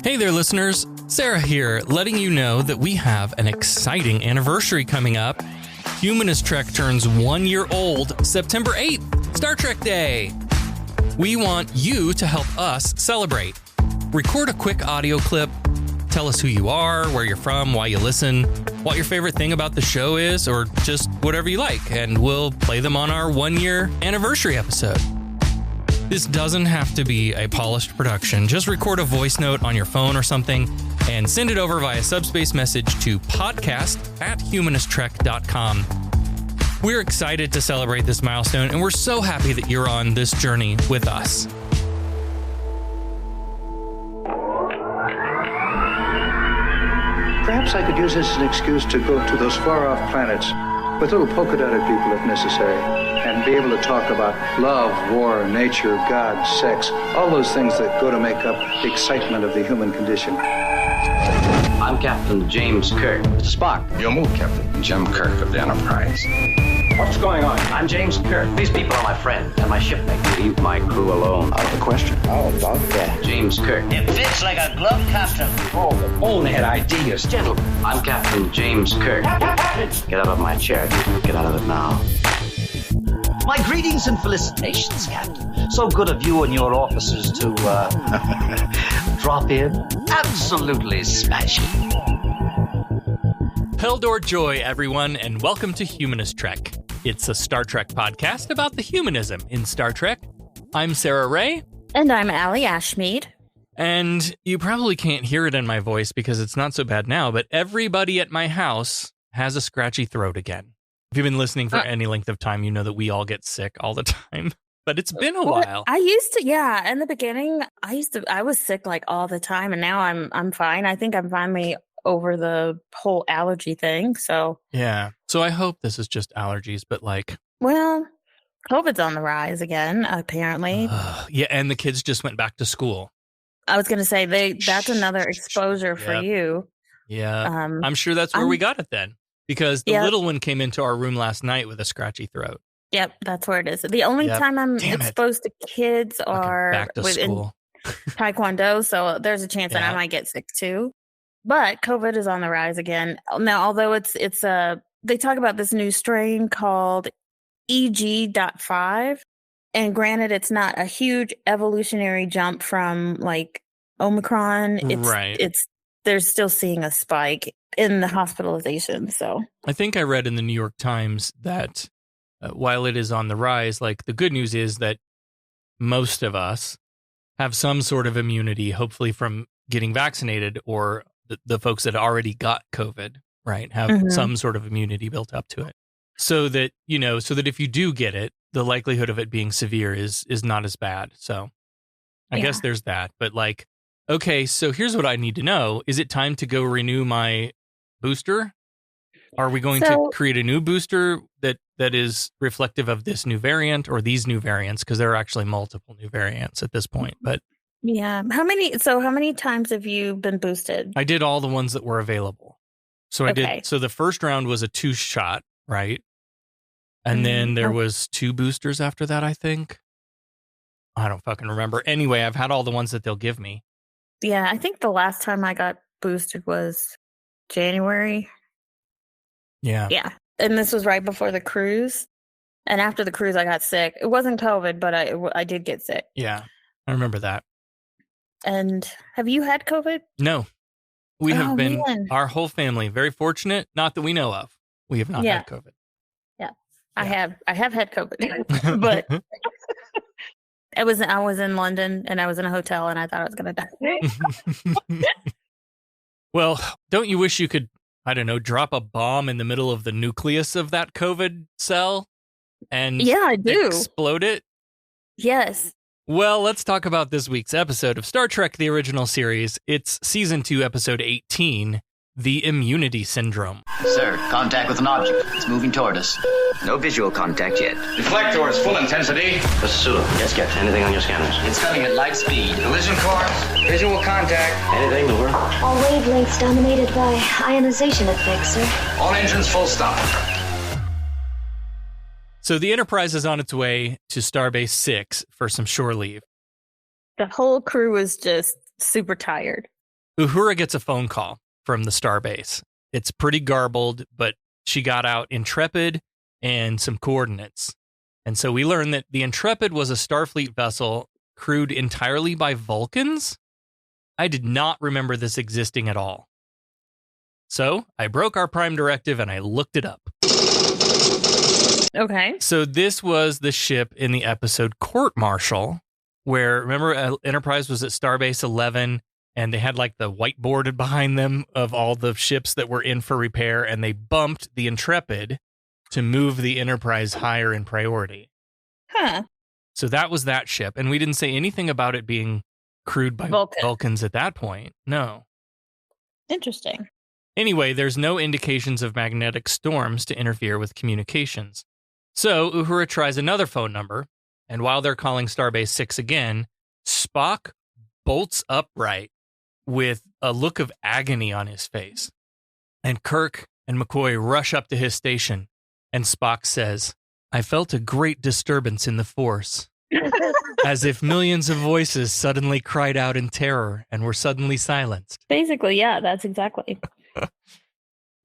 Hey there, listeners. Sarah here, letting you know that we have an exciting anniversary coming up. Humanist Trek turns 1 year old September 8th, Star Trek Day. We want you to help us celebrate. Record a quick audio clip. Tell us who you are, where you're from, why you listen, what your favorite thing about the show is, or just whatever you like, and we'll play them on our 1 year anniversary episode. This doesn't have to be a polished production. Just record a voice note on your phone or something and send it over via subspace message to podcast@humanisttrek.com. We're excited to celebrate this milestone, and we're so happy that you're on this journey with us. Perhaps I could use this as an excuse to go to those far-off planets with little polka-dotted people if necessary, and be able to talk about love, war, nature, God, sex, all those things that go to make up the excitement of the human condition. I'm Captain James Kirk. Mr. Spock. Your move, Captain. Jim Kirk of the Enterprise. What's going on? I'm James Kirk. These people are my friends and my shipmate. Leave my crew alone. Out of the question. How about that? James Kirk. It fits like a glove, Captain. Oh, the bonehead ideas. Gentlemen, I'm Captain James Kirk. Get out of my chair. Get out of it now. My greetings and felicitations, Captain. So good of you and your officers to, drop in. Absolutely smashing. Peldor Joy, everyone, and welcome to Humanist Trek. It's a Star Trek podcast about the humanism in Star Trek. I'm Sarah Ray. And I'm Allie Ashmead. And you probably can't hear it in my voice because it's not so bad now, but everybody at my house has a scratchy throat again. If you've been listening for any length of time, you know that we all get sick all the time. But it's been a while. I used to, in the beginning, I was sick like all the time, and now I'm fine. I think I'm finally over the whole allergy thing, so. Yeah, so I hope this is just allergies, but well, COVID's on the rise again, apparently. Yeah, and the kids just went back to school. I was going to say, that's another exposure for you. Yeah, I'm sure that's where we got it then. Because the little one came into our room last night with a scratchy throat. Yep, that's where it is. The only time I'm exposed to kids are back to school. Taekwondo, so there's a chance that I might get sick too. But COVID is on the rise again. Now, although it's they talk about this new strain called HT.050, and granted, it's not a huge evolutionary jump from like Omicron. They're still seeing a spike in the hospitalization. So I think I read in the New York Times that while it is on the rise, like the good news is that most of us have some sort of immunity, hopefully from getting vaccinated, or the folks that already got COVID, right, have some sort of immunity built up to it. So that, so that if you do get it, the likelihood of it being severe is not as bad. So I guess there's that. But okay, so here's what I need to know. Is it time to go renew my booster? Are we going to create a new booster that is reflective of this new variant or these new variants? Because there are actually multiple new variants at this point. But yeah, how many times have you been boosted? I did all the ones that were available. So I did. So the first round was a 2-shot, right? And then there was 2 boosters after that, I think. I don't fucking remember. Anyway, I've had all the ones that they'll give me. Yeah, I think the last time I got boosted was January. Yeah. Yeah. And this was right before the cruise. And after the cruise, I got sick. It wasn't COVID, but I did get sick. Yeah. I remember that. And have you had COVID? No. We have been, our whole family, very fortunate. Not that we know of. We have not had COVID. Yeah. I have had COVID. But I was in London and I was in a hotel and I thought I was going to die. Well, don't you wish you could, I don't know, drop a bomb in the middle of the nucleus of that COVID cell and I do. Explode it? Yes. Well, let's talk about this week's episode of Star Trek, the original series. It's season 2, episode 18, The Immunity Syndrome. Sir, contact with an object. It's moving toward us. No visual contact yet. Deflectors, full intensity. Mr. Sulu, yes, get anything on your scanners. It's coming at light speed. Collision course, visual contact. Anything, over? All wavelengths dominated by ionization effects, sir. All engines full stop. So the Enterprise is on its way to Starbase 6 for some shore leave. The whole crew was just super tired. Uhura gets a phone call from the starbase. It's pretty garbled, but she got out Intrepid and some coordinates. And so we learned that the Intrepid was a Starfleet vessel crewed entirely by Vulcans. I did not remember this existing at all. So I broke our Prime Directive and I looked it up. Okay. So this was the ship in the episode Court Martial, where, remember, Enterprise was at Starbase 11, and they had like the whiteboard behind them of all the ships that were in for repair, and they bumped the Intrepid to move the Enterprise higher in priority. Huh. So that was that ship, and we didn't say anything about it being crewed by Vulcans at that point. No. Interesting. Anyway, there's no indications of magnetic storms to interfere with communications. So Uhura tries another phone number, and while they're calling Starbase 6 again, Spock bolts upright with a look of agony on his face. And Kirk and McCoy rush up to his station, and Spock says, "I felt a great disturbance in the Force, as if millions of voices suddenly cried out in terror and were suddenly silenced." Basically, yeah, that's exactly.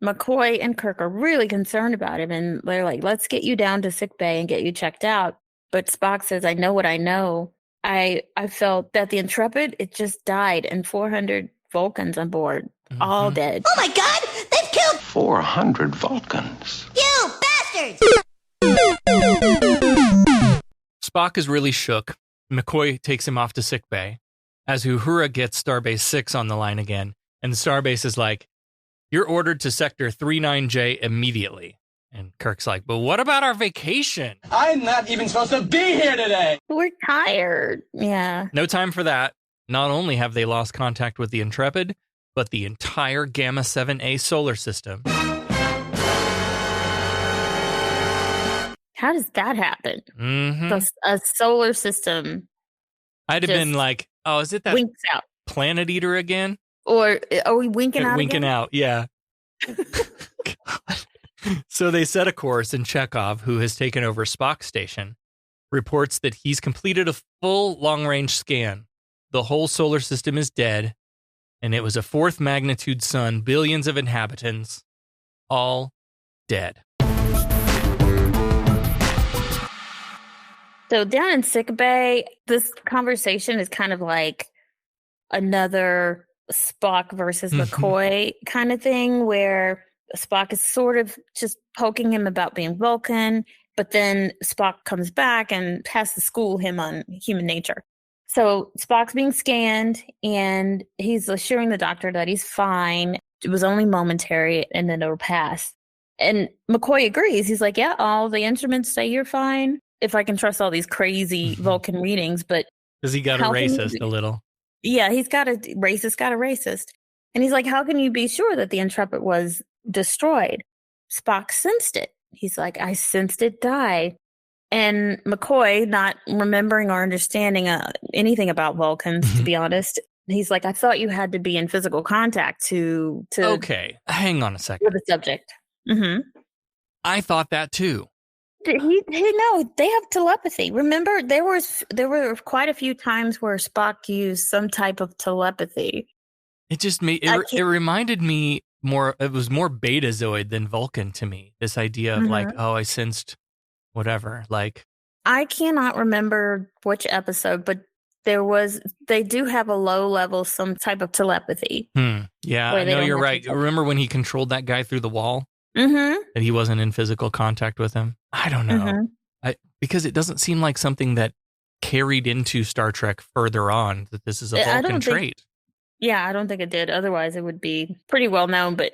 McCoy and Kirk are really concerned about him, and they're like, let's get you down to sick bay and get you checked out. But Spock says, I know what I know. I felt that the Intrepid, it just died, and 400 Vulcans on board, all dead. Oh my God! They've killed 400 Vulcans. you bastards! Spock is really shook. McCoy takes him off to sick bay, as Uhura gets Starbase 6 on the line again, and the Starbase is like, "You're ordered to Sector 39J immediately." And Kirk's like, "But what about our vacation?" I'm not even supposed to be here today. We're tired. Yeah. No time for that. Not only have they lost contact with the Intrepid, but the entire Gamma 7A solar system. How does that happen? Mm-hmm. A solar system. I'd have been like, oh, is it that winks out. Planet Eater again? Or are we winking out Winking again? out, yeah. So they set a course, and Chekhov, who has taken over Spock's station, reports that he's completed a full long-range scan. The whole solar system is dead, and it was a fourth magnitude sun, billions of inhabitants, all dead. So down in sick bay, this conversation is kind of like another Spock versus McCoy kind of thing, where Spock is sort of just poking him about being Vulcan, but then Spock comes back and has to school him on human nature. So Spock's being scanned, and he's assuring the doctor that he's fine. It was only momentary, and then it'll pass. And McCoy agrees. He's like, yeah, all the instruments say you're fine, if I can trust all these crazy Vulcan readings. But because he got a racist a little. Yeah, he's got a racist. And he's like, how can you be sure that the Intrepid was destroyed? Spock sensed it. He's like, I sensed it die. And McCoy, not remembering or understanding anything about Vulcans, to be honest, he's like, I thought you had to be in physical contact to Okay, hang on a second. With the subject. Mm-hmm. I thought that too. No, they have telepathy. Remember, there were quite a few times where Spock used some type of telepathy. It just made it reminded me more. It was more Betazoid than Vulcan to me. This idea of like, oh, I sensed whatever. Like, I cannot remember which episode, but they do have a low level, some type of telepathy. Yeah, I know you're right. Remember when he controlled that guy through the wall? Mm-hmm. That he wasn't in physical contact with him? I don't know. Because it doesn't seem like something that carried into Star Trek further on, that this is a Vulcan trait. Yeah, I don't think it did. Otherwise, it would be pretty well known. But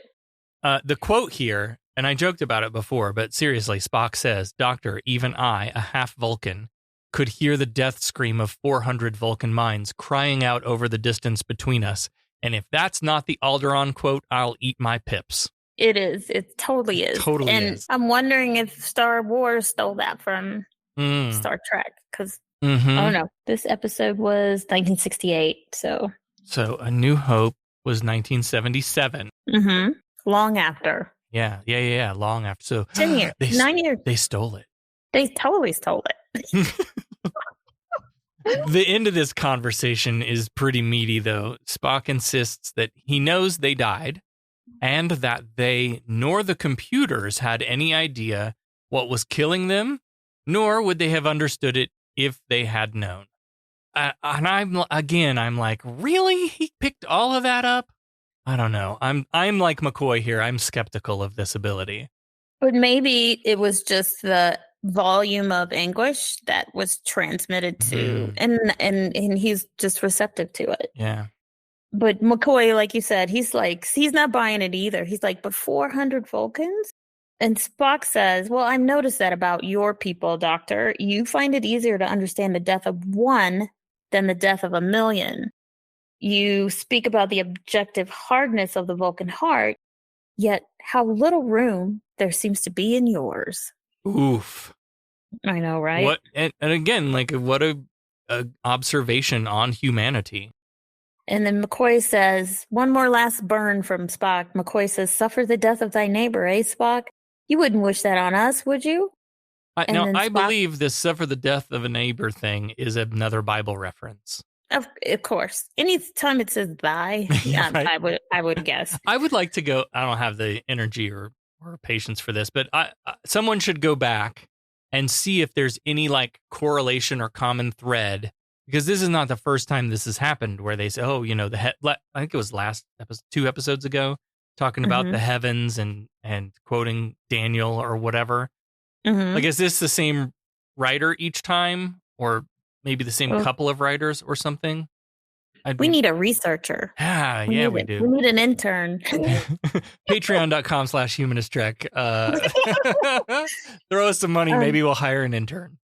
the quote here, and I joked about it before, but seriously, Spock says, "Doctor, even I, a half Vulcan, could hear the death scream of 400 Vulcan minds crying out over the distance between us. And if that's not the Alderaan quote, I'll eat my pips." It is. It totally is. Totally and is. I'm wondering if Star Wars stole that from Star Trek. Because, I don't know. This episode was 1968, So A New Hope was 1977. Mm-hmm. Long after. Yeah. Long after. So 10 years. 9 years. They stole it. They totally stole it. The end of this conversation is pretty meaty, though. Spock insists that he knows they died and that they nor the computers had any idea what was killing them, nor would they have understood it if they had known. And I'm like, really? He picked all of that up? I don't know. I'm like McCoy here. I'm skeptical of this ability. But maybe it was just the volume of anguish that was transmitted to, and he's just receptive to it. Yeah. But McCoy, like you said, he's not buying it either. He's like, but 400 Vulcans? And Spock says, well, I've noticed that about your people, Doctor. You find it easier to understand the death of one than the death of a million. You speak about the objective hardness of the Vulcan heart, yet how little room there seems to be in yours. Oof. I know, right? What? And again, like, what a observation on humanity. And then McCoy says, one more last burn from Spock. McCoy says, suffer the death of thy neighbor, eh, Spock? You wouldn't wish that on us, would you? I believe this suffer the death of a neighbor thing is another Bible reference. Of course. Anytime it says thy, right? I would guess. I would like to go, I don't have the energy or patience for this, but someone should go back and see if there's any like correlation or common thread, because this is not the first time this has happened where they say, oh, you know, I think it was last episode, 2 episodes ago, talking about the heavens and quoting Daniel or whatever. Like, is this the same writer each time, or maybe the same couple of writers or something? We need a researcher. Yeah, we do. We need an intern. Patreon.com/humanistrek. Throw us some money. Maybe we'll hire an intern.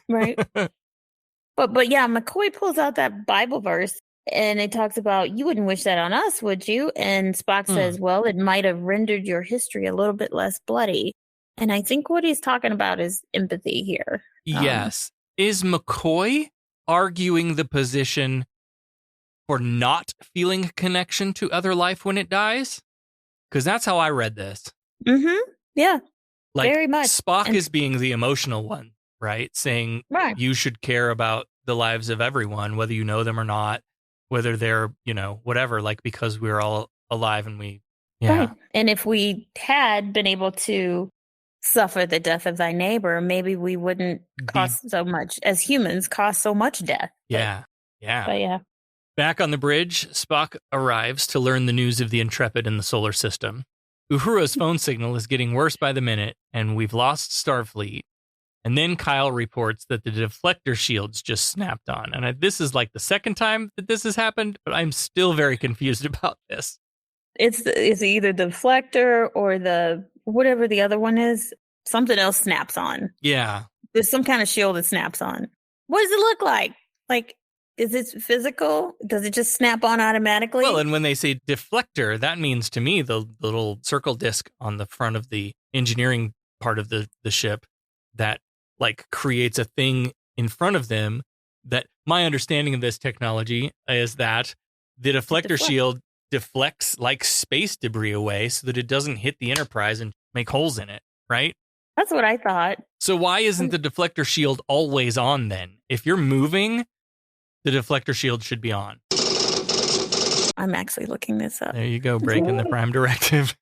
Right. But yeah, McCoy pulls out that Bible verse and it talks about, you wouldn't wish that on us, would you? And Spock says, well, it might have rendered your history a little bit less bloody. And I think what he's talking about is empathy here. Yes. Is McCoy arguing the position for not feeling a connection to other life when it dies? Because that's how I read this. Yeah, like, very much. Spock is being the emotional one, right? Saying you should care about the lives of everyone, whether you know them or not, whether they're, you know, whatever, like, because we're all alive and we, Right. And if we had been able to suffer the death of thy neighbor, maybe we wouldn't cost so much, as humans, cost so much death. Yeah. But yeah. Back on the bridge, Spock arrives to learn the news of the Intrepid in the solar system. Uhura's phone signal is getting worse by the minute, and we've lost Starfleet. And then Kyle reports that the deflector shields just snapped on. And this is like the second time that this has happened, but I'm still very confused about this. It's either the deflector or the whatever the other one is. Something else snaps on. Yeah. There's some kind of shield that snaps on. What does it look like? Like, is it physical? Does it just snap on automatically? Well, and when they say deflector, that means to me the little circle disc on the front of the engineering part of the ship that like creates a thing in front of them. That my understanding of this technology is that the deflector shield deflects like space debris away so that it doesn't hit the Enterprise and make holes in it, right? That's what I thought. So why isn't the deflector shield always on then? If you're moving, the deflector shield should be on. I'm actually looking this up. There you go, breaking the Prime Directive.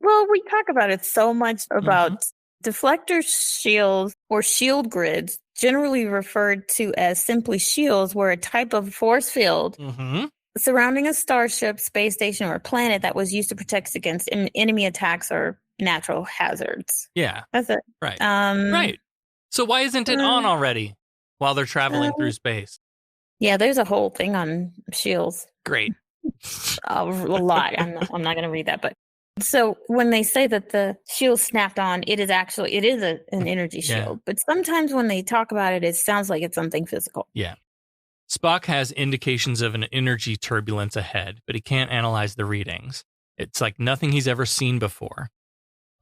Well, we talk about it so much about deflector shields or shield grids, generally referred to as simply shields, were a type of force field surrounding a starship, space station, or a planet that was used to protect against enemy attacks or natural hazards. Yeah. That's it. Right. Right. So why isn't it on already while they're traveling through space? Yeah, there's a whole thing on shields. Great. A lot. I'm not going to read that, but so when they say that the shield snapped on, it is an energy shield. But sometimes when they talk about it, it sounds like it's something physical. Yeah. Spock has indications of an energy turbulence ahead, but he can't analyze the readings. It's like nothing he's ever seen before.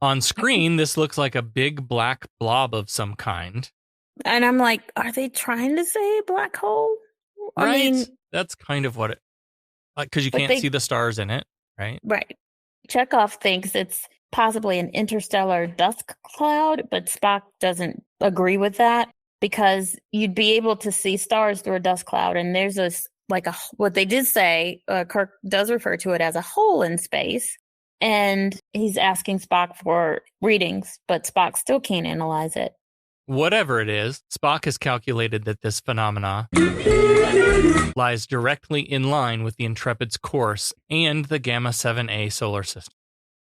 On screen, this looks like a big black blob of some kind. And I'm like, are they trying to say black hole? Right. I mean, that's kind of what it, like, because you can't see the stars in it, right? Right. Chekhov thinks it's possibly an interstellar dust cloud, but Spock doesn't agree with that because you'd be able to see stars through a dust cloud. And there's what they did say, Kirk does refer to it as a hole in space. And he's asking Spock for readings, but Spock still can't analyze it. Whatever it is, Spock has calculated that this phenomena lies directly in line with the Intrepid's course and the Gamma 7A solar system.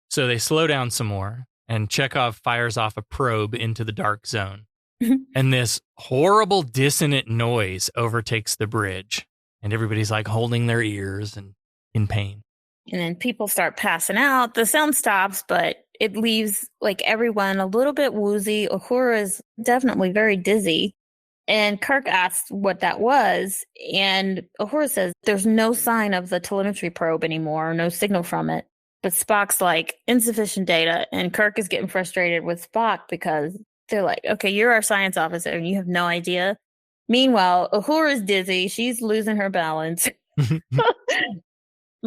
So they slow down some more, and Chekhov fires off a probe into the dark zone. And this horrible dissonant noise overtakes the bridge, and everybody's like holding their ears and in pain. And then people start passing out. The sound stops, but it leaves like everyone a little bit woozy. Uhura is definitely very dizzy. And Kirk asks what that was. And Uhura says there's no sign of the telemetry probe anymore, no signal from it. But Spock's like, insufficient data. And Kirk is getting frustrated with Spock because they're like, okay, you're our science officer and you have no idea. Meanwhile, Uhura is dizzy. She's losing her balance.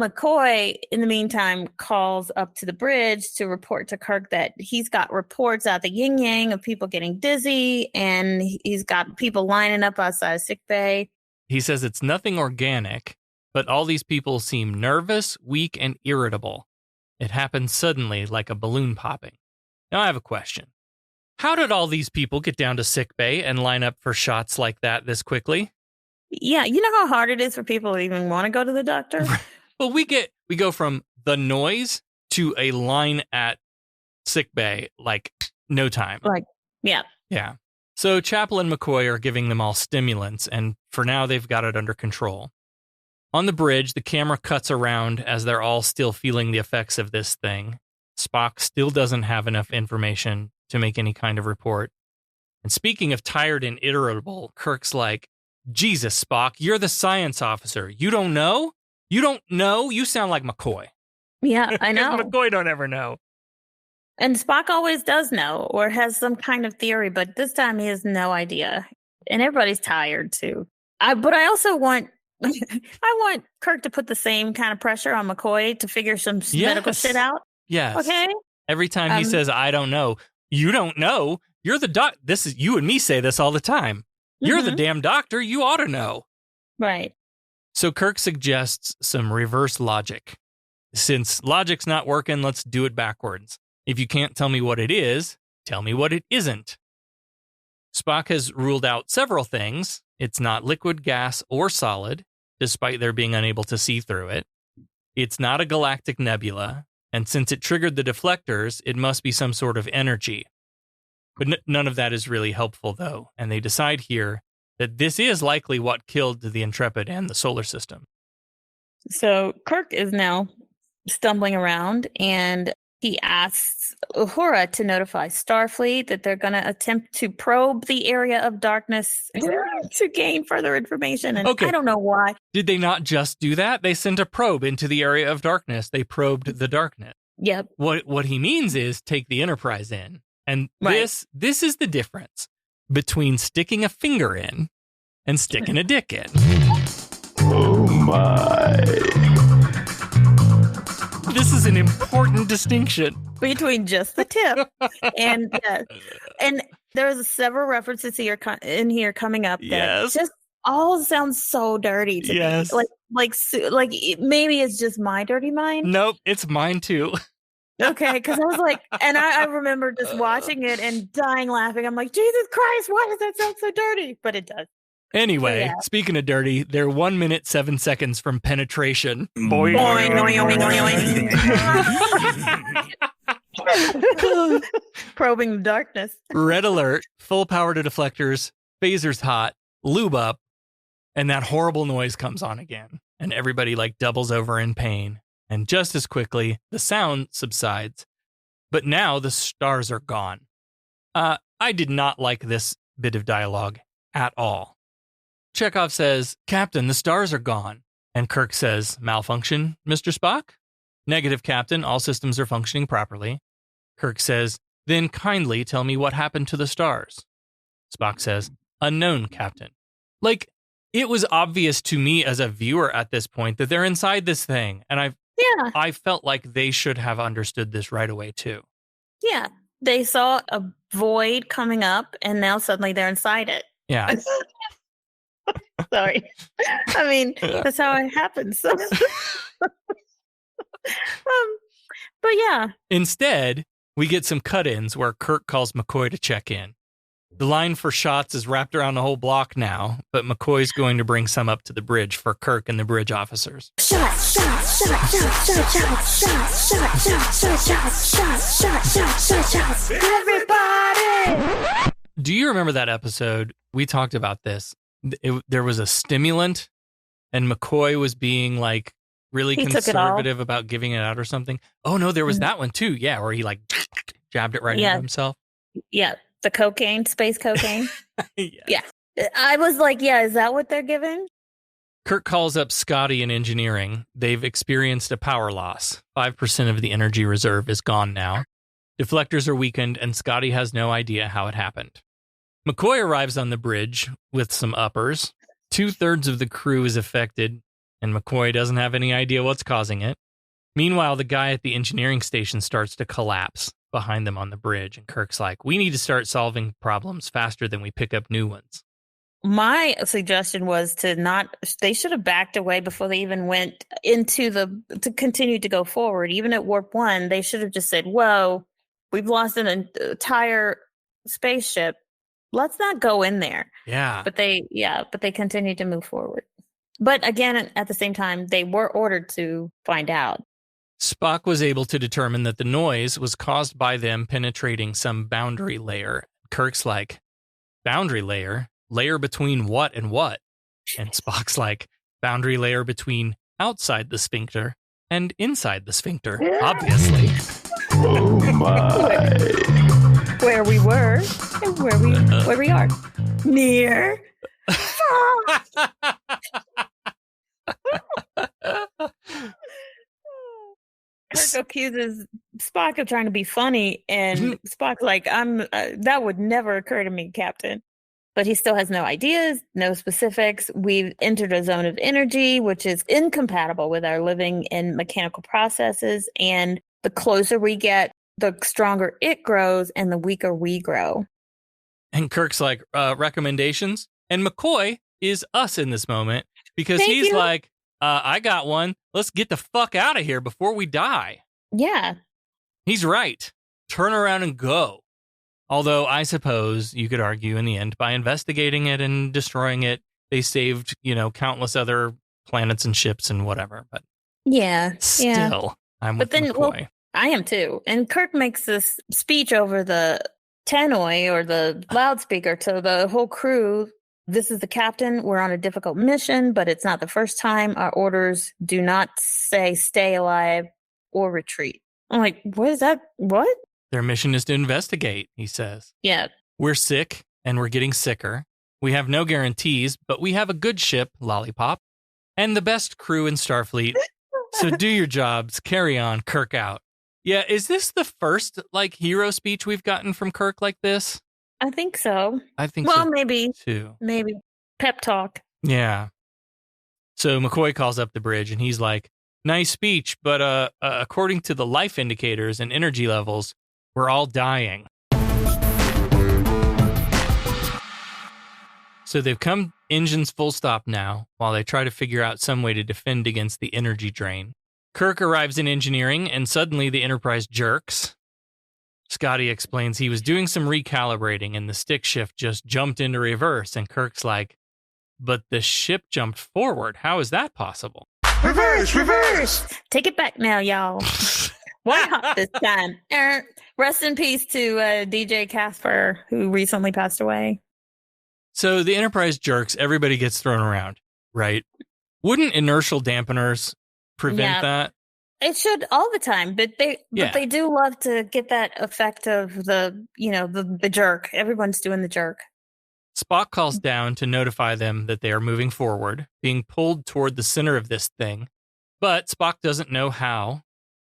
McCoy, in the meantime, calls up to the bridge to report to Kirk that he's got reports out the yin-yang of people getting dizzy, and he's got people lining up outside sickbay. He says it's nothing organic, but all these people seem nervous, weak, and irritable. It happens suddenly, like a balloon popping. Now I have a question. How did all these people get down to sickbay and line up for shots like that this quickly? Yeah, you know how hard it is for people to even want to go to the doctor? Well, we go from the noise to a line at sickbay, like no time. Yeah. So Chapel and McCoy are giving them all stimulants, and for now they've got it under control. On the bridge, the camera cuts around as they're all still feeling the effects of this thing. Spock still doesn't have enough information to make any kind of report. And speaking of tired and irritable, Kirk's like, Jesus, Spock, you're the science officer. You don't know? You don't know? You sound like McCoy. Yeah, I know. McCoy don't ever know. And Spock always does know or has some kind of theory, but this time he has no idea. And everybody's tired too. But I also want Kirk to put the same kind of pressure on McCoy to figure some medical shit out. Yes. Okay. Every time he says, I don't know, you don't know. You're the doc. This is you and me say this all the time. You're the damn doctor. You ought to know. Right. So Kirk suggests some reverse logic. Since logic's not working, let's do it backwards. If you can't tell me what it is, tell me what it isn't. Spock has ruled out several things. It's not liquid, gas, or solid, despite their being unable to see through it. It's not a galactic nebula, and since it triggered the deflectors, it must be some sort of energy. But none of that is really helpful, though, and they decide here that this is likely what killed the Intrepid and the solar system. So Kirk is now stumbling around, and he asks Uhura to notify Starfleet that they're going to attempt to probe the area of darkness to gain further information. And I don't know why. Did they not just do that? They sent a probe into the area of darkness. They probed the darkness. Yep. What he means is take the Enterprise in. And this is the difference between sticking a finger in and sticking a dick in. Oh my. This is an important distinction between just the tip and there's several references here in here coming up that just all sounds so dirty to me. Like maybe it's just my dirty mind. Nope, it's mine too. Okay, because I was like, and I remember just watching it and dying laughing. I'm like, Jesus Christ, why does that sound so dirty? But it does. Anyway, speaking of dirty, they're 1 minute, 7 seconds from penetration. Boing. Probing the darkness. Red alert, full power to deflectors, phasers hot, lube up, and that horrible noise comes on again. And everybody like doubles over in pain. And just as quickly, the sound subsides. But now the stars are gone. I did not like this bit of dialogue at all. Chekhov says, Captain, the stars are gone. And Kirk says, malfunction, Mr. Spock? Negative, Captain, all systems are functioning properly. Kirk says, then kindly tell me what happened to the stars. Spock says, unknown, Captain. Like, it was obvious to me as a viewer at this point that they're inside this thing. And I felt like they should have understood this right away, too. Yeah, they saw a void coming up, and now suddenly they're inside it. Yeah. Sorry. I mean, that's how it happens. But yeah. Instead, we get some cut-ins where Kirk calls McCoy to check in. The line for shots is wrapped around the whole block now, but McCoy's going to bring some up to the bridge for Kirk and the bridge officers. Everybody! Do you remember that episode? We talked about this. There was a stimulant, and McCoy was being like really conservative about giving it out or something. Oh no, there was that one too. Yeah, where he like jabbed it right into himself. Yeah, the cocaine, space cocaine. Yeah. I was like, yeah, is that what they're giving? Kirk calls up Scotty in engineering. They've experienced a power loss. 5% of the energy reserve is gone now. Deflectors are weakened, and Scotty has no idea how it happened. McCoy arrives on the bridge with some uppers. 2/3 of the crew is affected, and McCoy doesn't have any idea what's causing it. Meanwhile, the guy at the engineering station starts to collapse behind them on the bridge, and Kirk's like, we need to start solving problems faster than we pick up new ones. My suggestion was they should have backed away before they even went to continue to go forward. Even at Warp 1, they should have just said, whoa, we've lost an entire spaceship. Let's not go in there. Yeah. But they continued to move forward. But again, at the same time, they were ordered to find out. Spock was able to determine that the noise was caused by them penetrating some boundary layer. Kirk's like, boundary layer? Layer between what and what? And Spock's like, boundary layer between outside the sphincter and inside the sphincter, obviously. Oh my. Where we were and where we are. Near. Kirk accuses Spock of trying to be funny, and Spock's like, that would never occur to me, Captain. But he still has no ideas, no specifics. We've entered a zone of energy, which is incompatible with our living in mechanical processes. And the closer we get, the stronger it grows and the weaker we grow. And Kirk's like, recommendations? And McCoy is us in this moment because he's like, I got one. Let's get the fuck out of here before we die. Yeah. He's right. Turn around and go. Although I suppose you could argue in the end, by investigating it and destroying it, they saved, countless other planets and ships and whatever. But still, I'm with McCoy. Well, I am too. And Kirk makes this speech over the tannoy or the loudspeaker to the whole crew. This is the captain. We're on a difficult mission, but it's not the first time. Our orders do not say stay alive or retreat. I'm like, what is that? What? Their mission is to investigate, he says. Yeah. We're sick, and we're getting sicker. We have no guarantees, but we have a good ship, Lollipop, and the best crew in Starfleet. So do your jobs. Carry on. Kirk out. Yeah, is this the first, hero speech we've gotten from Kirk like this? I think so. I think so. Well, maybe. Too. Maybe. Pep talk. Yeah. So McCoy calls up the bridge, and he's like, nice speech, but according to the life indicators and energy levels, we're all dying. So they've come engines full stop now while they try to figure out some way to defend against the energy drain. Kirk arrives in engineering and suddenly the Enterprise jerks. Scotty explains he was doing some recalibrating and the stick shift just jumped into reverse, and Kirk's like, but the ship jumped forward. How is that possible? Reverse! Take it back now, y'all. Why not this time? Rest in peace to DJ Casper, who recently passed away. So the Enterprise jerks, everybody gets thrown around, right? Wouldn't inertial dampeners prevent that? It should all the time, but they do love to get that effect of the jerk. Everyone's doing the jerk. Spock calls down to notify them that they are moving forward, being pulled toward the center of this thing. But Spock doesn't know how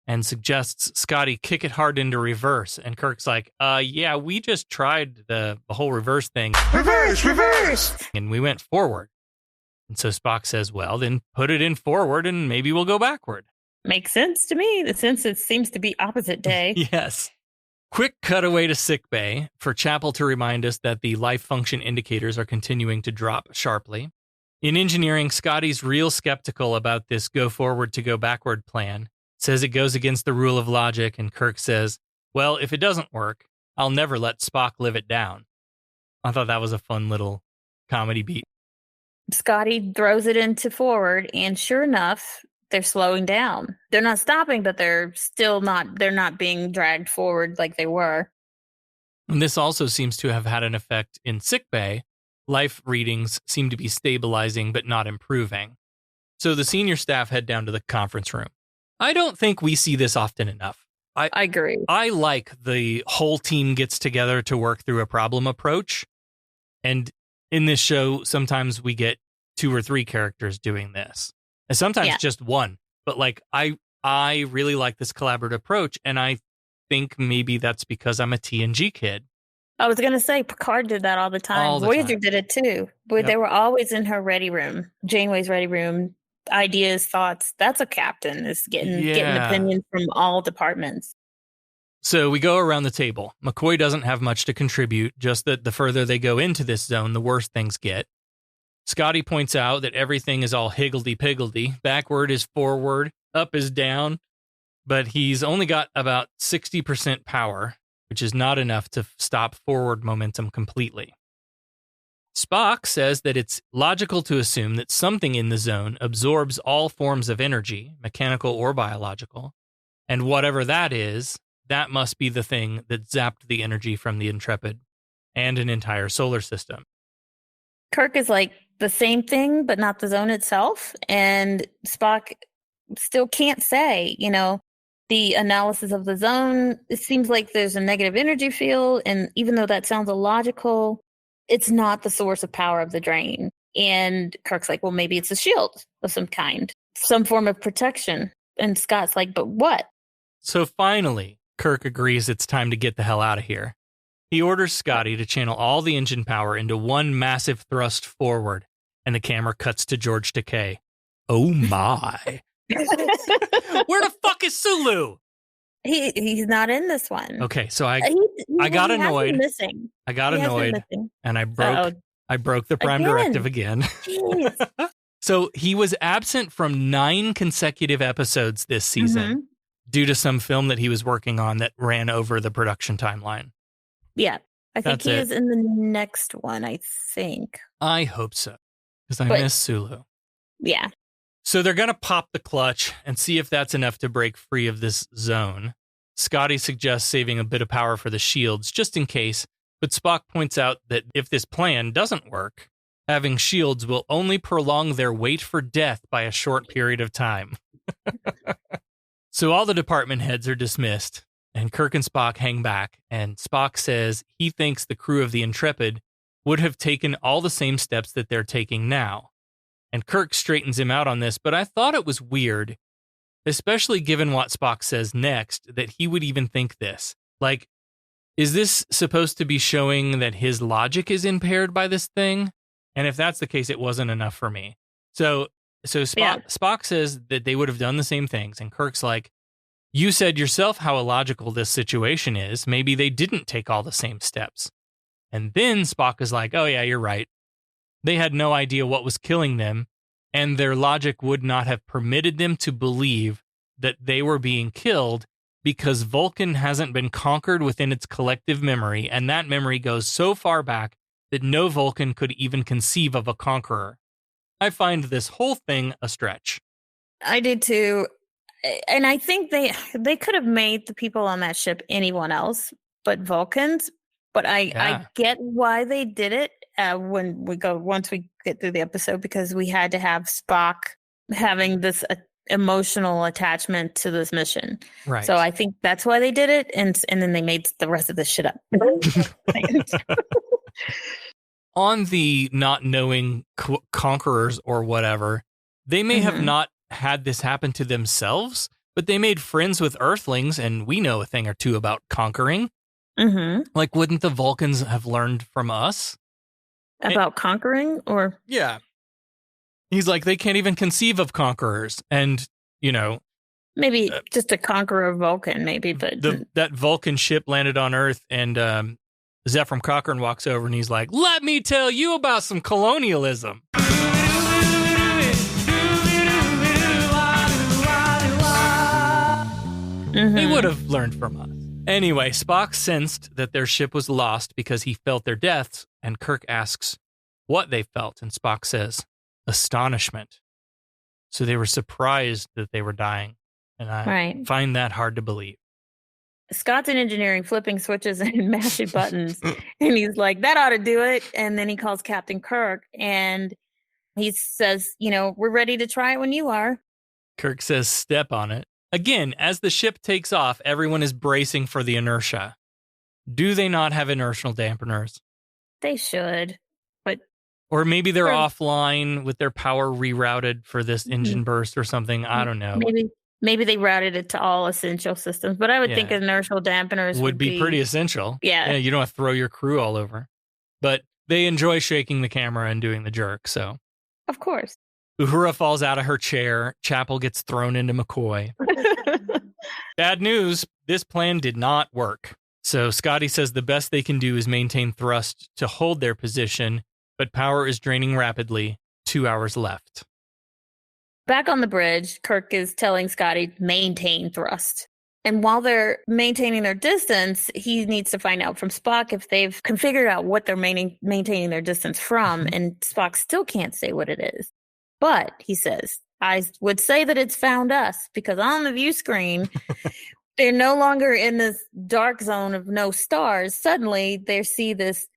and suggests Scotty kick it hard into reverse. And Kirk's like, yeah, we just tried the whole reverse thing. Reverse! And we went forward. And so Spock says, well, then put it in forward and maybe we'll go backward. Makes sense to me, since it seems to be opposite day. Yes. Quick cutaway to sickbay for Chapel to remind us that the life function indicators are continuing to drop sharply. In engineering, Scotty's real skeptical about this go forward to go backward plan, says it goes against the rule of logic, and Kirk says, well, if it doesn't work, I'll never let Spock live it down. I thought that was a fun little comedy beat. Scotty throws it into forward, and sure enough, they're slowing down. They're not stopping, but they're not being dragged forward like they were. And this also seems to have had an effect in sickbay. Life readings seem to be stabilizing but not improving. So the senior staff head down to the conference room. I don't think we see this often enough. I agree. I like the whole team gets together to work through a problem approach. And in this show, sometimes we get 2 or 3 characters doing this. And sometimes just one. But like I really like this collaborative approach, and I think maybe that's because I'm a TNG kid. I was going to say, Picard did that all the time. Voyager did it too. But they were always in her ready room, Janeway's ready room, ideas, thoughts. That's a captain, is getting opinions from all departments. So we go around the table. McCoy doesn't have much to contribute, just that the further they go into this zone, the worse things get. Scotty points out that everything is all higgledy-piggledy. Backward is forward, up is down, but he's only got about 60% power, which is not enough to stop forward momentum completely. Spock says that it's logical to assume that something in the zone absorbs all forms of energy, mechanical or biological, and whatever that is, that must be the thing that zapped the energy from the Intrepid and an entire solar system. Kirk is like the same thing, but not the zone itself, and Spock still can't say, the analysis of the zone, it seems like there's a negative energy field, and even though that sounds illogical, it's not the source of power of the drain. And Kirk's like, well, maybe it's a shield of some kind, some form of protection. And Scott's like, but what? So finally, Kirk agrees it's time to get the hell out of here. He orders Scotty to channel all the engine power into one massive thrust forward, and the camera cuts to George Takei. Oh my. Where the fuck is Sulu? He's not in this one. Okay, so I got annoyed. I got annoyed, and I broke the Prime Directive again. So he was absent from 9 consecutive episodes this season due to some film that he was working on that ran over the production timeline. Yeah, I think he is in the next one, I think. I hope so, because I miss Sulu. Yeah. So they're going to pop the clutch and see if that's enough to break free of this zone. Scotty suggests saving a bit of power for the shields, just in case, but Spock points out that if this plan doesn't work, having shields will only prolong their wait for death by a short period of time. So all the department heads are dismissed, and Kirk and Spock hang back, and Spock says he thinks the crew of the Intrepid would have taken all the same steps that they're taking now. And Kirk straightens him out on this, but I thought it was weird, especially given what Spock says next, that he would even think this. Like, is this supposed to be showing that his logic is impaired by this thing? And if that's the case, it wasn't enough for me. So Spock says that they would have done the same things, and Kirk's like, you said yourself how illogical this situation is. Maybe they didn't take all the same steps. And then Spock is like, oh yeah, you're right. They had no idea what was killing them, and their logic would not have permitted them to believe that they were being killed because Vulcan hasn't been conquered within its collective memory, and that memory goes so far back that no Vulcan could even conceive of a conqueror. I find this whole thing a stretch. I did too. And I think they could have made the people on that ship anyone else but Vulcans, but I get why they did it. Once we get through the episode, because we had to have Spock having this emotional attachment to this mission. Right. So I think that's why they did it, and then they made the rest of this shit up. On the not knowing conquerors or whatever, they may have not had this happen to themselves, but they made friends with Earthlings, and we know a thing or two about conquering. Like, wouldn't the Vulcans have learned from us? About conquering, or? Yeah. He's like, they can't even conceive of conquerors. And, Maybe just to conquer a Vulcan, maybe. But that Vulcan ship landed on Earth, and Zephram Cochrane walks over and he's like, "Let me tell you about some colonialism." They would have learned from us. Anyway, Spock sensed that their ship was lost because he felt their deaths, and Kirk asks what they felt, and Spock says, astonishment. So they were surprised that they were dying, and I find that hard to believe. Scott's in engineering, flipping switches and mashing buttons, and he's like, that ought to do it. And then he calls Captain Kirk, and he says, we're ready to try it when you are. Kirk says, step on it. Again, as the ship takes off, everyone is bracing for the inertia. Do they not have inertial dampeners? They should, but... Or maybe they're offline with their power rerouted for this engine burst or something. I don't know. Maybe they routed it to all essential systems, but I would think inertial dampeners would be pretty essential. Yeah. You don't have to throw your crew all over. But they enjoy shaking the camera and doing the jerk, so... Of course. Uhura falls out of her chair. Chapel gets thrown into McCoy. Bad news, this plan did not work. So Scotty says the best they can do is maintain thrust to hold their position, but power is draining rapidly. 2 hours left. Back on the bridge, Kirk is telling Scotty, maintain thrust. And while they're maintaining their distance, he needs to find out from Spock if they've configured out what they're maintaining their distance from, and Spock still can't say what it is. But, he says, I would say that it's found us, because on the view screen, they're no longer in this dark zone of no stars. Suddenly, they see this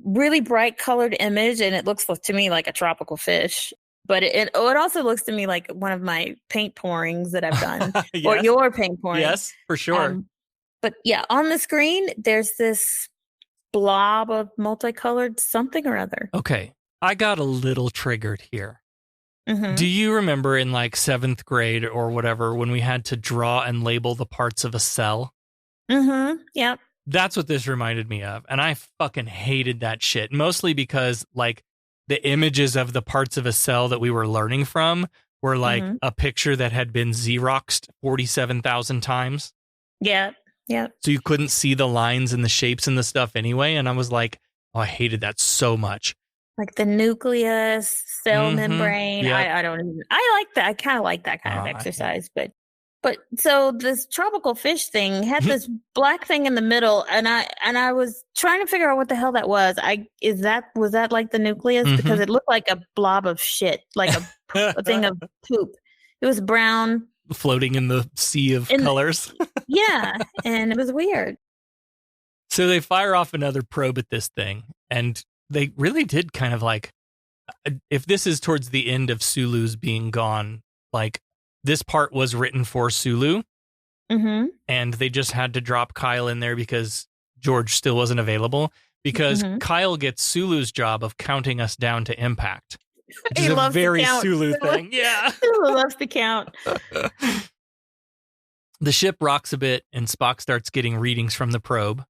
really bright colored image, and it looks to me like a tropical fish. But it also looks to me like one of my paint pourings that I've done, yes. Or your paint pouring. Yes, for sure. But yeah, on the screen, there's this blob of multicolored something or other. Okay, I got a little triggered here. Mm-hmm. Do you remember in like 7th grade or whatever when we had to draw and label the parts of a cell? Mm-hmm. Yep. That's what this reminded me of. And I fucking hated that shit. Mostly because like the images of the parts of a cell that we were learning from were like a picture that had been Xeroxed 47,000 times. Yeah. Yeah. So you couldn't see the lines and the shapes and the stuff anyway. And I was like, oh, I hated that so much. Like the nucleus, cell membrane. Yep. I don't even, I like that. I kind of like that kind of exercise. But so this tropical fish thing had this black thing in the middle, and I was trying to figure out what the hell that was. Was that like the nucleus? Because it looked like a blob of shit, like a thing of poop. It was brown. Floating in the sea of colors. Yeah, and it was weird. So they fire off another probe at this thing, and they really did kind of like, if this is towards the end of Sulu's being gone, like this part was written for Sulu, and they just had to drop Kyle in there because George still wasn't available, because Kyle gets Sulu's job of counting us down to impact, which is a very Sulu thing. Yeah. Sulu loves to count. The ship rocks a bit, and Spock starts getting readings from the probe.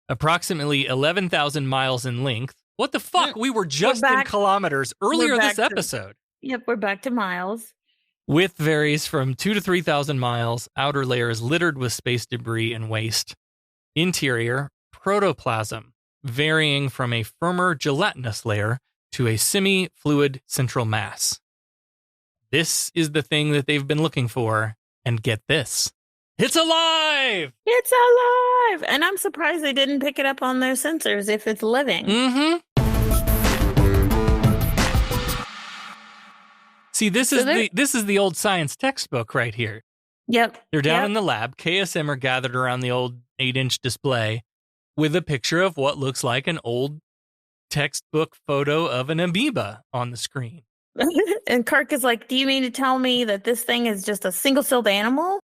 Approximately 11,000 miles in length. What the fuck? We were just in kilometers earlier this episode. Yep, we're back to miles. Width varies from 2,000 to 3,000 miles. Outer layer is littered with space debris and waste. Interior, protoplasm, varying from a firmer gelatinous layer to a semi-fluid central mass. This is the thing that they've been looking for. And get this. It's alive! It's alive! And I'm surprised they didn't pick it up on their sensors if it's living. See, this is the old science textbook right here. Yep. They're down in the lab. KSM are gathered around the old 8-inch display with a picture of what looks like an old textbook photo of an amoeba on the screen. And Kirk is like, do you mean to tell me that this thing is just a single-celled animal?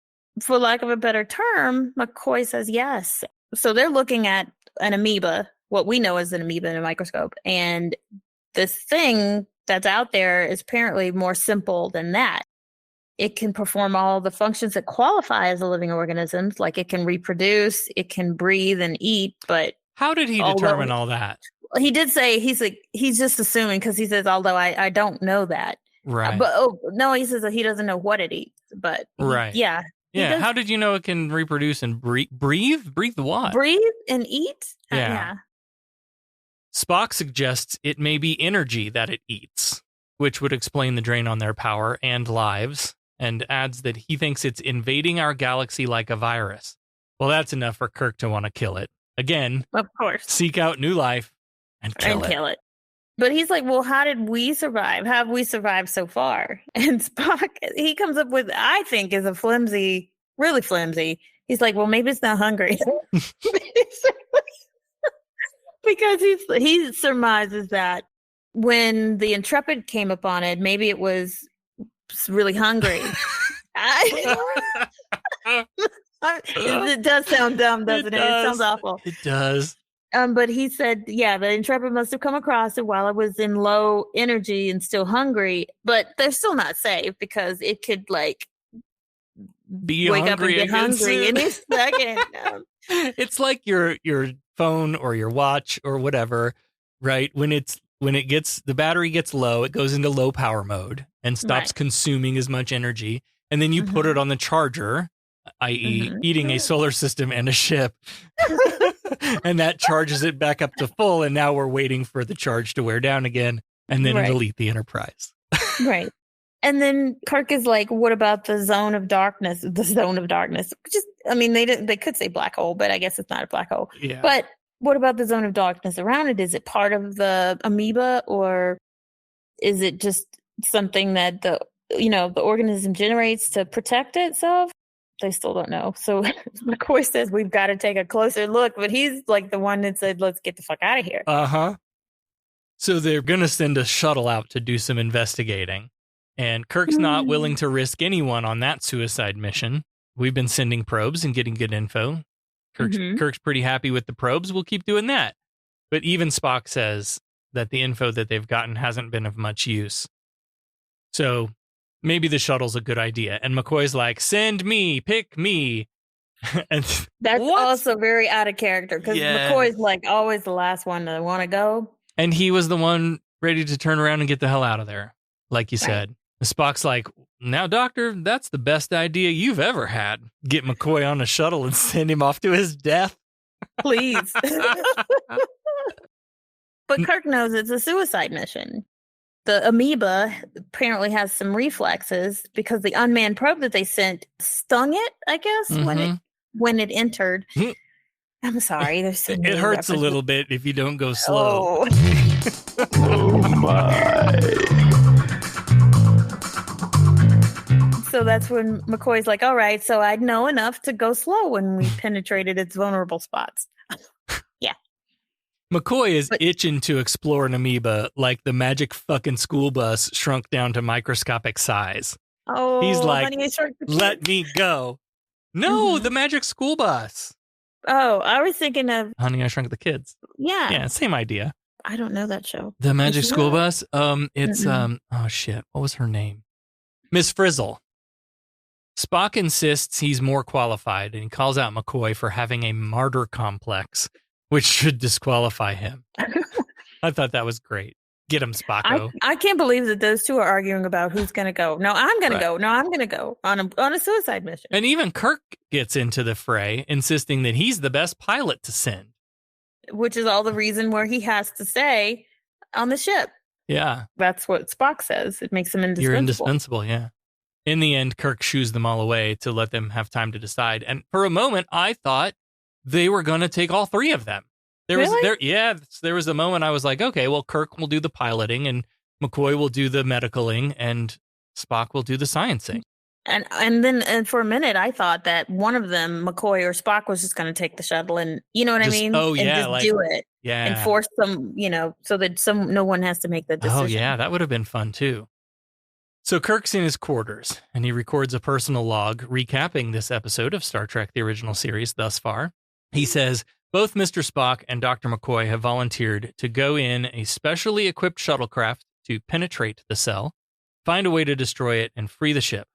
For lack of a better term, McCoy says yes. So they're looking at an amoeba, what we know as an amoeba in a microscope. And this thing that's out there is apparently more simple than that. It can perform all the functions that qualify as a living organism, like it can reproduce, it can breathe and eat, but... How did he determine all that? He did say, he's just assuming, because he says, although I don't know that. Right. But no, he says that he doesn't know what it eats. But right. Yeah. Yeah. How did you know it can reproduce and breathe? Breathe what? Breathe and eat? Yeah. Spock suggests it may be energy that it eats, which would explain the drain on their power and lives, and adds that he thinks it's invading our galaxy like a virus. Well, that's enough for Kirk to want to kill it. Again, of course. Seek out new life and kill it. But he's like, well, how did we survive? How have we survived so far? And Spock, he comes up with, I think, is a really flimsy. He's like, well, maybe it's not hungry. Because he surmises that when the Intrepid came upon it, maybe it was really hungry. It does sound dumb, doesn't it? It sounds awful. It does. But he said, yeah, the Intrepid must have come across it while it was in low energy and still hungry, but they're still not safe because it could wake up and get hungry any second. It's like your phone or your watch or whatever, right? When the battery gets low, it goes into low power mode and stops consuming as much energy. And then you put it on the charger, i.e. eating a solar system and a ship. And that charges it back up to full. And now we're waiting for the charge to wear down again. And then it'll eat the Enterprise. Right. And then Kirk is like, what about the zone of darkness? The zone of darkness. They could say black hole, but I guess it's not a black hole. Yeah. But what about the zone of darkness around it? Is it part of the amoeba, or is it just something that the organism generates to protect itself? They still don't know. So McCoy says we've got to take a closer look, but he's like the one that said, let's get the fuck out of here. Uh-huh. So they're going to send a shuttle out to do some investigating. And Kirk's not willing to risk anyone on that suicide mission. We've been sending probes and getting good info. Kirk's pretty happy with the probes. We'll keep doing that. But even Spock says that the info that they've gotten hasn't been of much use. So maybe the shuttle's a good idea. And McCoy's like, send me, pick me. And that's also very out of character because McCoy's like always the last one to want to go. And he was the one ready to turn around and get the hell out of there, like you said. Spock's like, now, Doctor, that's the best idea you've ever had. Get McCoy on a shuttle and send him off to his death. Please. But Kirk knows it's a suicide mission. The amoeba apparently has some reflexes because the unmanned probe that they sent stung it, I guess, when it entered. I'm sorry. There's so it hurts a little bit if you don't go slow. Oh my. So that's when McCoy's like, all right, so I'd know enough to go slow when we penetrated its vulnerable spots. Yeah. McCoy is itching to explore an amoeba like the magic fucking school bus shrunk down to microscopic size. Oh, he's like, Honey, let me go. No, the magic school bus. Oh, I was thinking of Honey, I Shrunk the Kids. Yeah. Yeah, same idea. I don't know that show. The magic school bus? It's, oh shit, what was her name? Miss Frizzle. Spock insists he's more qualified, and he calls out McCoy for having a martyr complex, which should disqualify him. I thought that was great. Get him, Spocko. I can't believe that those two are arguing about who's going to go. No, I'm going to go. No, I'm going to go on a suicide mission. And even Kirk gets into the fray, insisting that he's the best pilot to send. Which is all the reason where he has to stay on the ship. Yeah. That's what Spock says. It makes him indispensable. You're indispensable, yeah. In the end, Kirk shoos them all away to let them have time to decide. And for a moment, I thought they were going to take all three of them. There was a moment I was like, okay, well, Kirk will do the piloting and McCoy will do the medicaling and Spock will do the sciencing. And then for a minute, I thought that one of them, McCoy or Spock, was just going to take the shuttle and, you know what I mean? Oh, yeah. And just do it. Yeah. And force them, so that no one has to make the decision. Oh, yeah. That would have been fun, too. So Kirk's in his quarters, and he records a personal log recapping this episode of Star Trek, the original series, thus far. He says, both Mr. Spock and Dr. McCoy have volunteered to go in a specially equipped shuttlecraft to penetrate the cell, find a way to destroy it, and free the ship.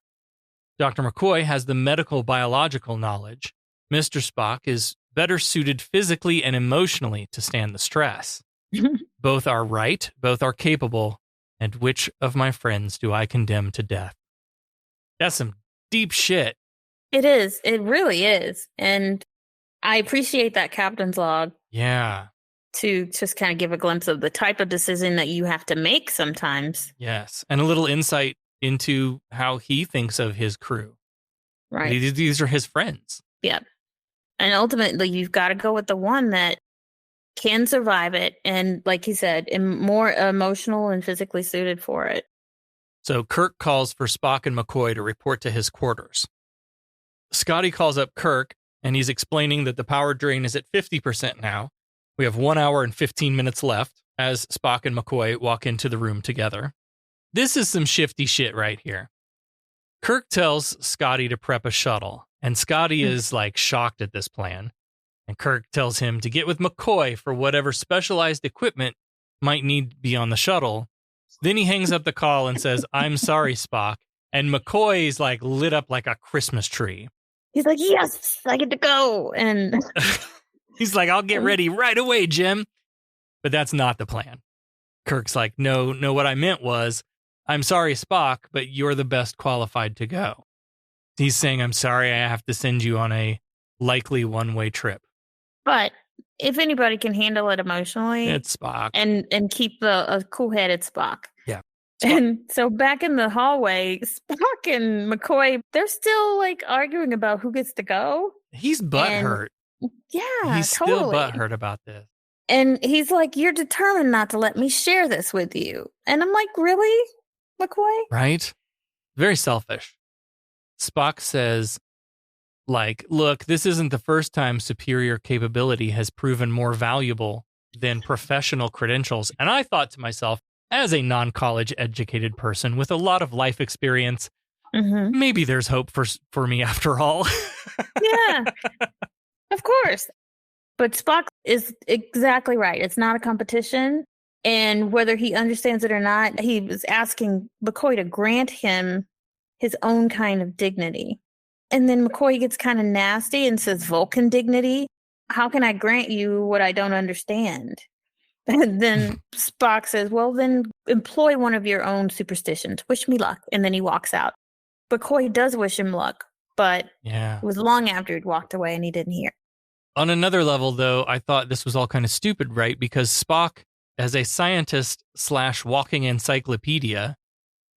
Dr. McCoy has the medical biological knowledge. Mr. Spock is better suited physically and emotionally to stand the stress. Both are right, both are capable, And which of my friends do I condemn to death? That's some deep shit. It is. It really is. And I appreciate that captain's log. Yeah. To just kind of give a glimpse of the type of decision that you have to make sometimes. Yes. And a little insight into how he thinks of his crew. Right. These are his friends. Yeah. And ultimately, you've got to go with the one that can survive it. And like he said, more emotional and physically suited for it. So Kirk calls for Spock and McCoy to report to his quarters. Scotty calls up Kirk, and he's explaining that the power drain is at 50% now. We have 1 hour and 15 minutes left as Spock and McCoy walk into the room together. This is some shifty shit right here. Kirk tells Scotty to prep a shuttle, and Scotty is like shocked at this plan. And Kirk tells him to get with McCoy for whatever specialized equipment might need to be on the shuttle. Then he hangs up the call and says, "I'm sorry, Spock." And McCoy is like lit up like a Christmas tree. He's like, "Yes, I get to go." And he's like, "I'll get ready right away, Jim." But that's not the plan. Kirk's like, no, what I meant was, "I'm sorry, Spock, but you're the best qualified to go." He's saying, "I'm sorry, I have to send you on a likely one-way trip." But if anybody can handle it emotionally, it's Spock. And keep a cool-headed Spock. Yeah. And so back in the hallway, Spock and McCoy, they're still like arguing about who gets to go. He's butthurt. Yeah, he's totally. Still butthurt about this. And he's like, "You're determined not to let me share this with you." And I'm like, "Really, McCoy?" Right? Very selfish. Spock says, like, "Look, this isn't the first time superior capability has proven more valuable than professional credentials." And I thought to myself, as a non-college educated person with a lot of life experience, maybe there's hope for me after all. Yeah, of course. But Spock is exactly right. It's not a competition. And whether he understands it or not, he was asking McCoy to grant him his own kind of dignity. And then McCoy gets kind of nasty and says, "Vulcan dignity? How can I grant you what I don't understand?" And then Spock says, "Well, then employ one of your own superstitions. Wish me luck." And then he walks out. McCoy does wish him luck, but it was long after he'd walked away and he didn't hear. On another level, though, I thought this was all kind of stupid, right? Because Spock, as a scientist / walking encyclopedia,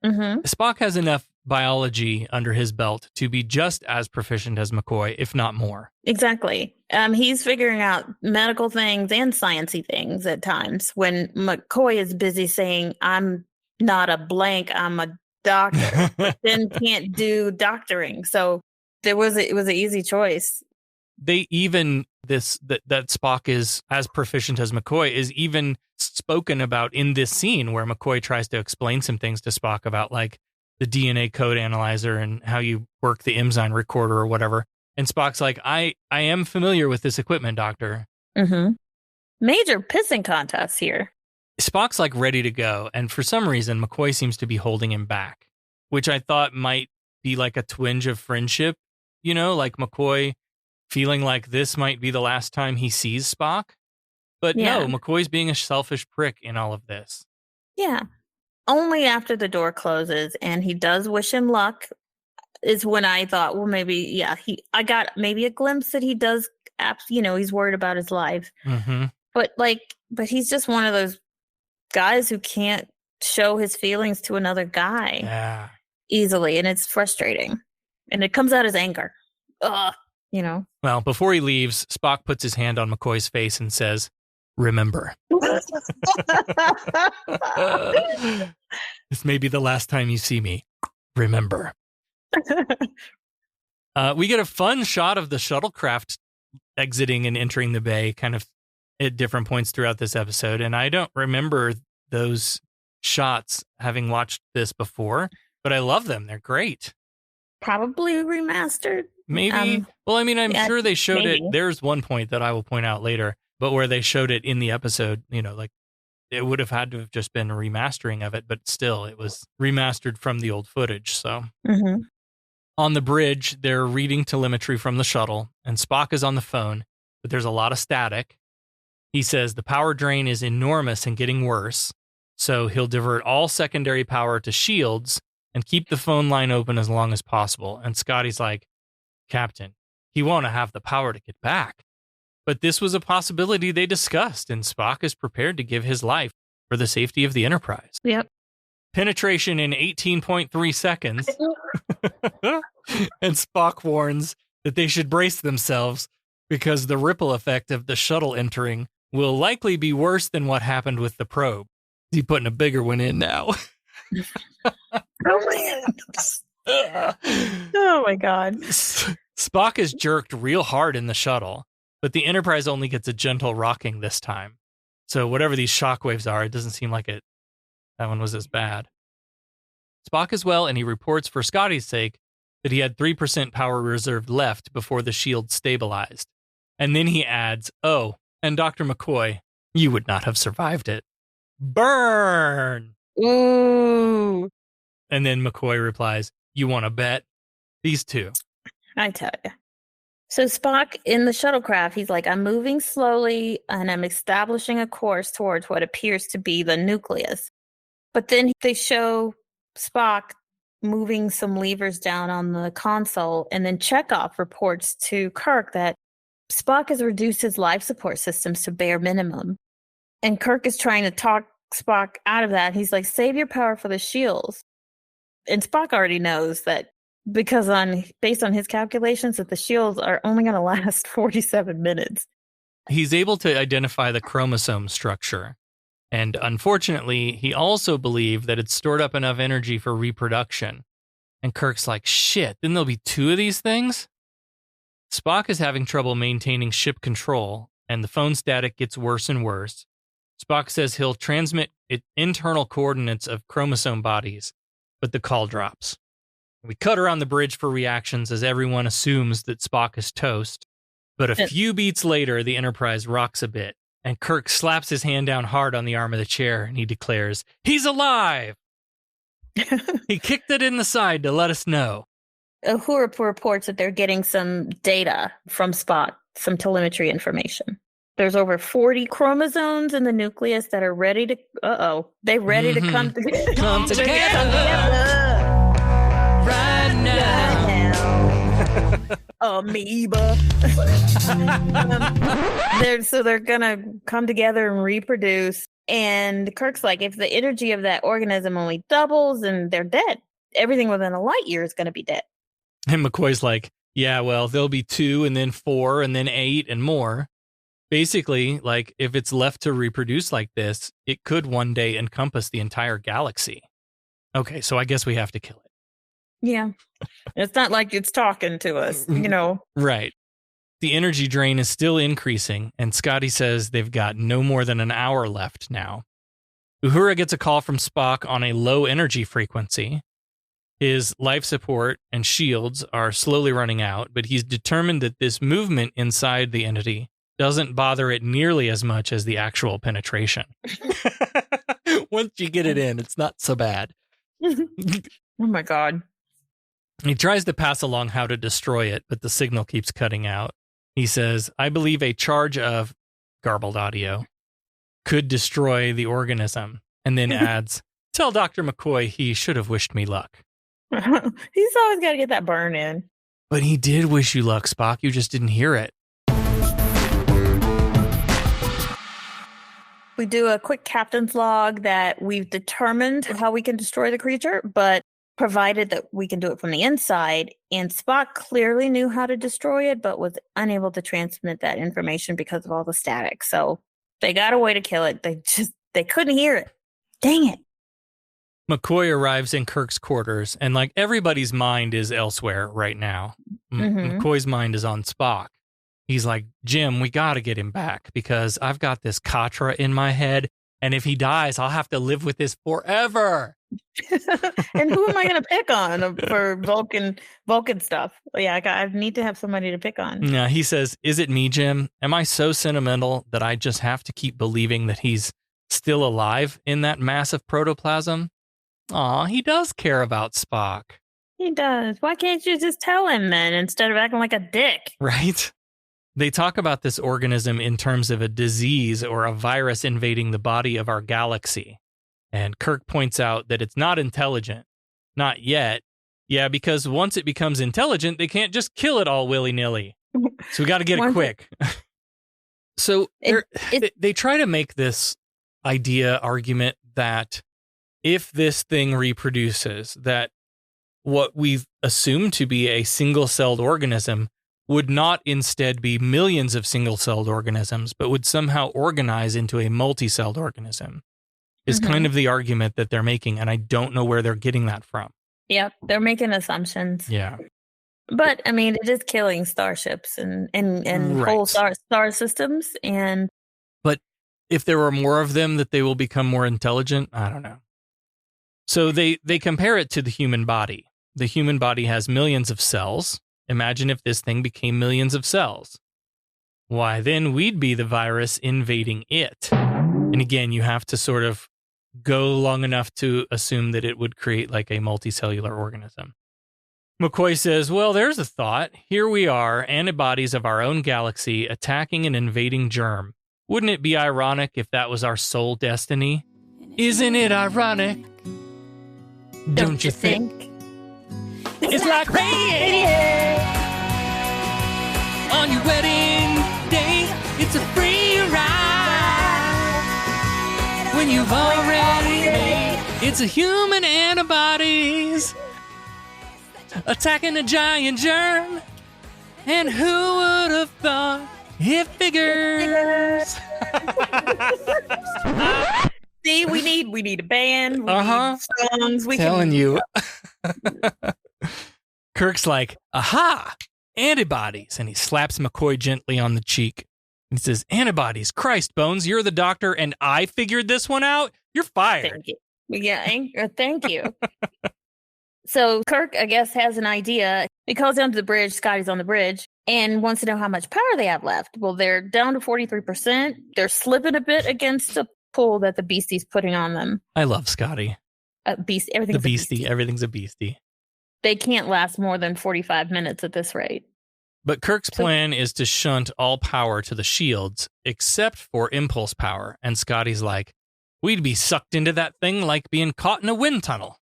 Spock has enough biology under his belt to be just as proficient as McCoy, if not more. Exactly. He's figuring out medical things and sciencey things at times when McCoy is busy saying, "I'm not a blank, I'm a doctor," but then can't do doctoring. So it was an easy choice. They even that Spock is as proficient as McCoy is even spoken about in this scene where McCoy tries to explain some things to Spock about like the DNA code analyzer and how you work the Imzine recorder or whatever. And Spock's like, I am familiar with this equipment, Doctor. Major pissing contest here. Spock's like ready to go. And for some reason, McCoy seems to be holding him back, which I thought might be like a twinge of friendship, you know, like McCoy feeling like this might be the last time he sees Spock. But no, McCoy's being a selfish prick in all of this. Yeah. Only after the door closes and he does wish him luck is when I thought, well, maybe, I got maybe a glimpse that he does, he's worried about his life. But he's just one of those guys who can't show his feelings to another guy easily. And it's frustrating. And it comes out as anger. Ugh. Well, before he leaves, Spock puts his hand on McCoy's face and says, "Remember." This may be the last time you see me. Remember. We get a fun shot of the shuttlecraft exiting and entering the bay kind of at different points throughout this episode. And I don't remember those shots having watched this before, but I love them. They're great. Probably remastered. Maybe. I'm sure they showed it. There's one point that I will point out later, but where they showed it in the episode, like it would have had to have just been a remastering of it, but still it was remastered from the old footage. So on the bridge, they're reading telemetry from the shuttle and Spock is on the phone, but there's a lot of static. He says the power drain is enormous and getting worse. So he'll divert all secondary power to shields and keep the phone line open as long as possible. And Scotty's like, Captain, he won't have the power to get back. But this was a possibility they discussed, and Spock is prepared to give his life for the safety of the Enterprise. Yep. Penetration in 18.3 seconds. And Spock warns that they should brace themselves because the ripple effect of the shuttle entering will likely be worse than what happened with the probe. He's putting a bigger one in now. Oh my God. Spock is jerked real hard in the shuttle, but the Enterprise only gets a gentle rocking this time. So whatever these shockwaves are, it doesn't seem like that one was as bad. Spock is well, and he reports for Scotty's sake that he had 3% power reserve left before the shield stabilized. And then he adds, oh, and Dr. McCoy, you would not have survived it. Burn! Ooh. And then McCoy replies, you want to bet? These two. I tell you. So Spock in the shuttlecraft, he's like, I'm moving slowly and I'm establishing a course towards what appears to be the nucleus. But then they show Spock moving some levers down on the console, and then Chekhov reports to Kirk that Spock has reduced his life support systems to bare minimum. And Kirk is trying to talk Spock out of that. He's like, save your power for the shields. And Spock already knows that because based on his calculations that the shields are only going to last 47 minutes. He's able to identify the chromosome structure. And unfortunately, he also believed that it stored up enough energy for reproduction. And Kirk's like, shit, then there'll be two of these things? Spock is having trouble maintaining ship control, and the phone static gets worse and worse. Spock says he'll transmit internal coordinates of chromosome bodies, but the call drops. We cut around the bridge for reactions as everyone assumes that Spock is toast. But a few beats later, the Enterprise rocks a bit, and Kirk slaps his hand down hard on the arm of the chair, and he declares, he's alive! He kicked it in the side to let us know. Uhura reports that they're getting some data from Spock, some telemetry information. There's over 40 chromosomes in the nucleus that are ready to... They're ready to come together. Right now. Amoeba. They're gonna come together and reproduce. And Kirk's like, if the energy of that organism only doubles, and they're dead. Everything within a light year is going to be dead. And McCoy's like, yeah, well, there'll be 2 and then 4 and then 8 and more. Basically, like, if it's left to reproduce like this, it could one day encompass the entire galaxy. Okay, so I guess we have to kill it. Yeah. It's not like it's talking to us, you know. Right. The energy drain is still increasing, and Scotty says they've got no more than an hour left now. Uhura gets a call from Spock on a low energy frequency. His life support and shields are slowly running out, but he's determined that this movement inside the entity doesn't bother it nearly as much as the actual penetration. Once you get it in, it's not so bad. Oh my God. He tries to pass along how to destroy it, but the signal keeps cutting out. He says, I believe a charge of garbled audio could destroy the organism, and then adds, tell Dr. McCoy he should have wished me luck. He's always got to get that burn in. But he did wish you luck, Spock. You just didn't hear it. We do a quick captain's log that we've determined how we can destroy the creature, but provided that we can do it from the inside. And Spock clearly knew how to destroy it, but was unable to transmit that information because of all the static. So they got a way to kill it. They couldn't hear it. Dang it. McCoy arrives in Kirk's quarters, and like everybody's mind is elsewhere right now. McCoy's mind is on Spock. He's like, Jim, we got to get him back because I've got this Katra in my head, and if he dies, I'll have to live with this forever. And who am I going to pick on for Vulcan stuff? Yeah, I need to have somebody to pick on. Yeah, he says, is it me, Jim? Am I so sentimental that I just have to keep believing that he's still alive in that mass of protoplasm? Aw, he does care about Spock. He does. Why can't you just tell him then instead of acting like a dick? Right? They talk about this organism in terms of a disease or a virus invading the body of our galaxy. And Kirk points out that it's not intelligent. Not yet. Yeah, because once it becomes intelligent, they can't just kill it all willy-nilly. So we got to get it quick. So they try to make this argument that if this thing reproduces, that what we've assumed to be a single-celled organism would not instead be millions of single-celled organisms, but would somehow organize into a multi-celled organism, is kind of the argument that they're making, and I don't know where they're getting that from. Yep, they're making assumptions. Yeah. But, I mean, it is killing starships and whole star systems. But if there were more of them, that they will become more intelligent? I don't know. So they compare it to the human body. The human body has millions of cells. Imagine if this thing became millions of cells. Why, then we'd be the virus invading it. And again, you have to sort of go long enough to assume that it would create like a multicellular organism. McCoy says, well, there's a thought. Here we are, antibodies of our own galaxy attacking an invading germ. Wouldn't it be ironic if that was our sole destiny? Isn't it ironic? Don't you think? It's like rain on your wedding day. It's a free ride when you've already made. It's a human antibodies attacking a giant germ. And who would have thought it figures? See, we need a band. We need songs. Telling you. Kirk's like, aha, antibodies. And he slaps McCoy gently on the cheek. And he says, antibodies, Christ, Bones, you're the doctor and I figured this one out? You're fired. Thank you. Yeah, thank you. So Kirk, I guess, has an idea. He calls down to the bridge. Scotty's on the bridge and wants to know how much power they have left. Well, they're down to 43%. They're slipping a bit against the pull that the beastie's putting on them. I love Scotty. Everything's a beastie. Everything's a beastie. They can't last more than 45 minutes at this rate. But Kirk's plan is to shunt all power to the shields, except for impulse power. And Scotty's like, we'd be sucked into that thing like being caught in a wind tunnel.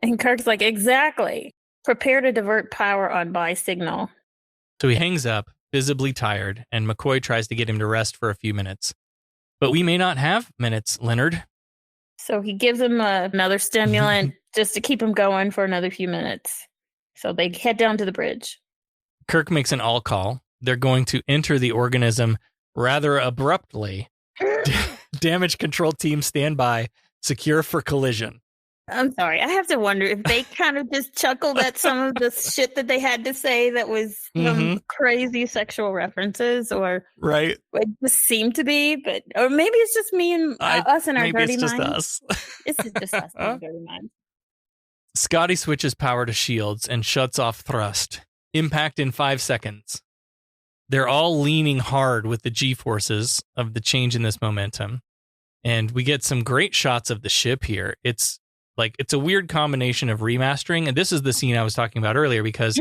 And Kirk's like, exactly. Prepare to divert power on buy signal. So he hangs up, visibly tired, and McCoy tries to get him to rest for a few minutes. But we may not have minutes, Leonard. So he gives him another stimulant just to keep him going for another few minutes. So they head down to the bridge. Kirk makes an all call. They're going to enter the organism rather abruptly. Damage control team standby, secure for collision. I'm sorry. I have to wonder if they kind of just chuckled at some of the shit that they had to say that was some crazy sexual references, or right. It just seemed to be, or maybe it's just me and us and our dirty minds. Maybe it's just us. It's just us and our dirty minds. Scotty switches power to shields and shuts off thrust. Impact in 5 seconds. They're all leaning hard with the G-forces of the change in this momentum. And we get some great shots of the ship here. It's a weird combination of remastering. And this is the scene I was talking about earlier, because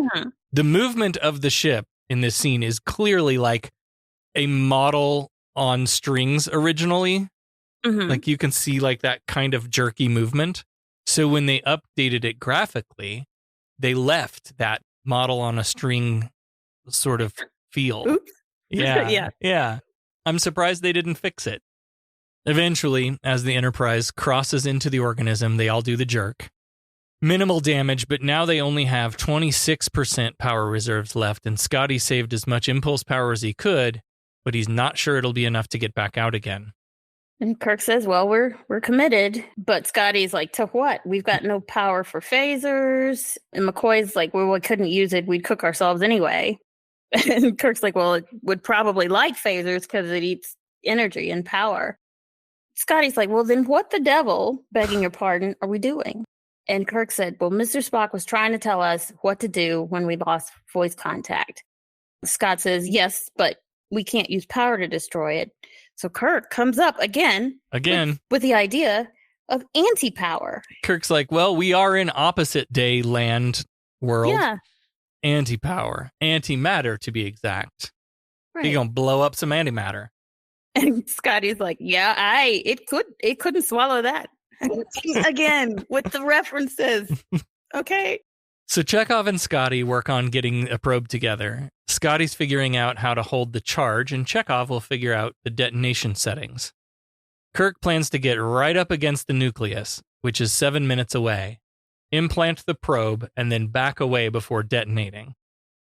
the movement of the ship in this scene is clearly like a model on strings originally. Like you can see like that kind of jerky movement. So when they updated it graphically, they left that model on a string sort of feel. Oops. Yeah. I'm surprised they didn't fix it. Eventually, as the Enterprise crosses into the organism, they all do the jerk. Minimal damage, but now they only have 26% power reserves left, and Scotty saved as much impulse power as he could, but he's not sure it'll be enough to get back out again. And Kirk says, well, we're committed, but Scotty's like, to what? We've got no power for phasers. And McCoy's like, well, we couldn't use it. We'd cook ourselves anyway. And Kirk's like, well, it would probably like phasers because it eats energy and power. Scotty's like, well, then what the devil, begging your pardon, are we doing? And Kirk said, well, Mr. Spock was trying to tell us what to do when we lost voice contact. Scott says, yes, but we can't use power to destroy it. So Kirk comes up again with the idea of anti-power. Kirk's like, well, we are in opposite day land world. Yeah. Anti-power, antimatter to be exact. Right. You're going to blow up some antimatter. And Scotty's like, yeah, it couldn't swallow that. Again, with the references. Okay. So Chekhov and Scotty work on getting a probe together. Scotty's figuring out how to hold the charge, and Chekhov will figure out the detonation settings. Kirk plans to get right up against the nucleus, which is 7 minutes away, implant the probe, and then back away before detonating.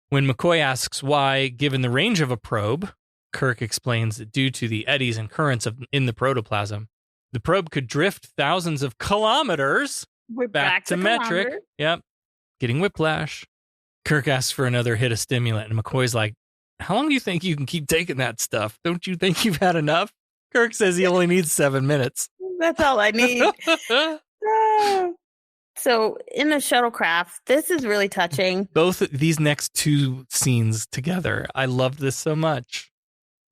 When McCoy asks why, given the range of a probe, Kirk explains that due to the eddies and currents in the protoplasm, the probe could drift thousands of kilometers. We're back to metric. kilometers. Yep. Getting whiplash. Kirk asks for another hit of stimulant, and McCoy's like, how long do you think you can keep taking that stuff? Don't you think you've had enough? Kirk says he only needs 7 minutes. That's all I need. So in the shuttlecraft, this is really touching. Both these next two scenes together, I loved this so much.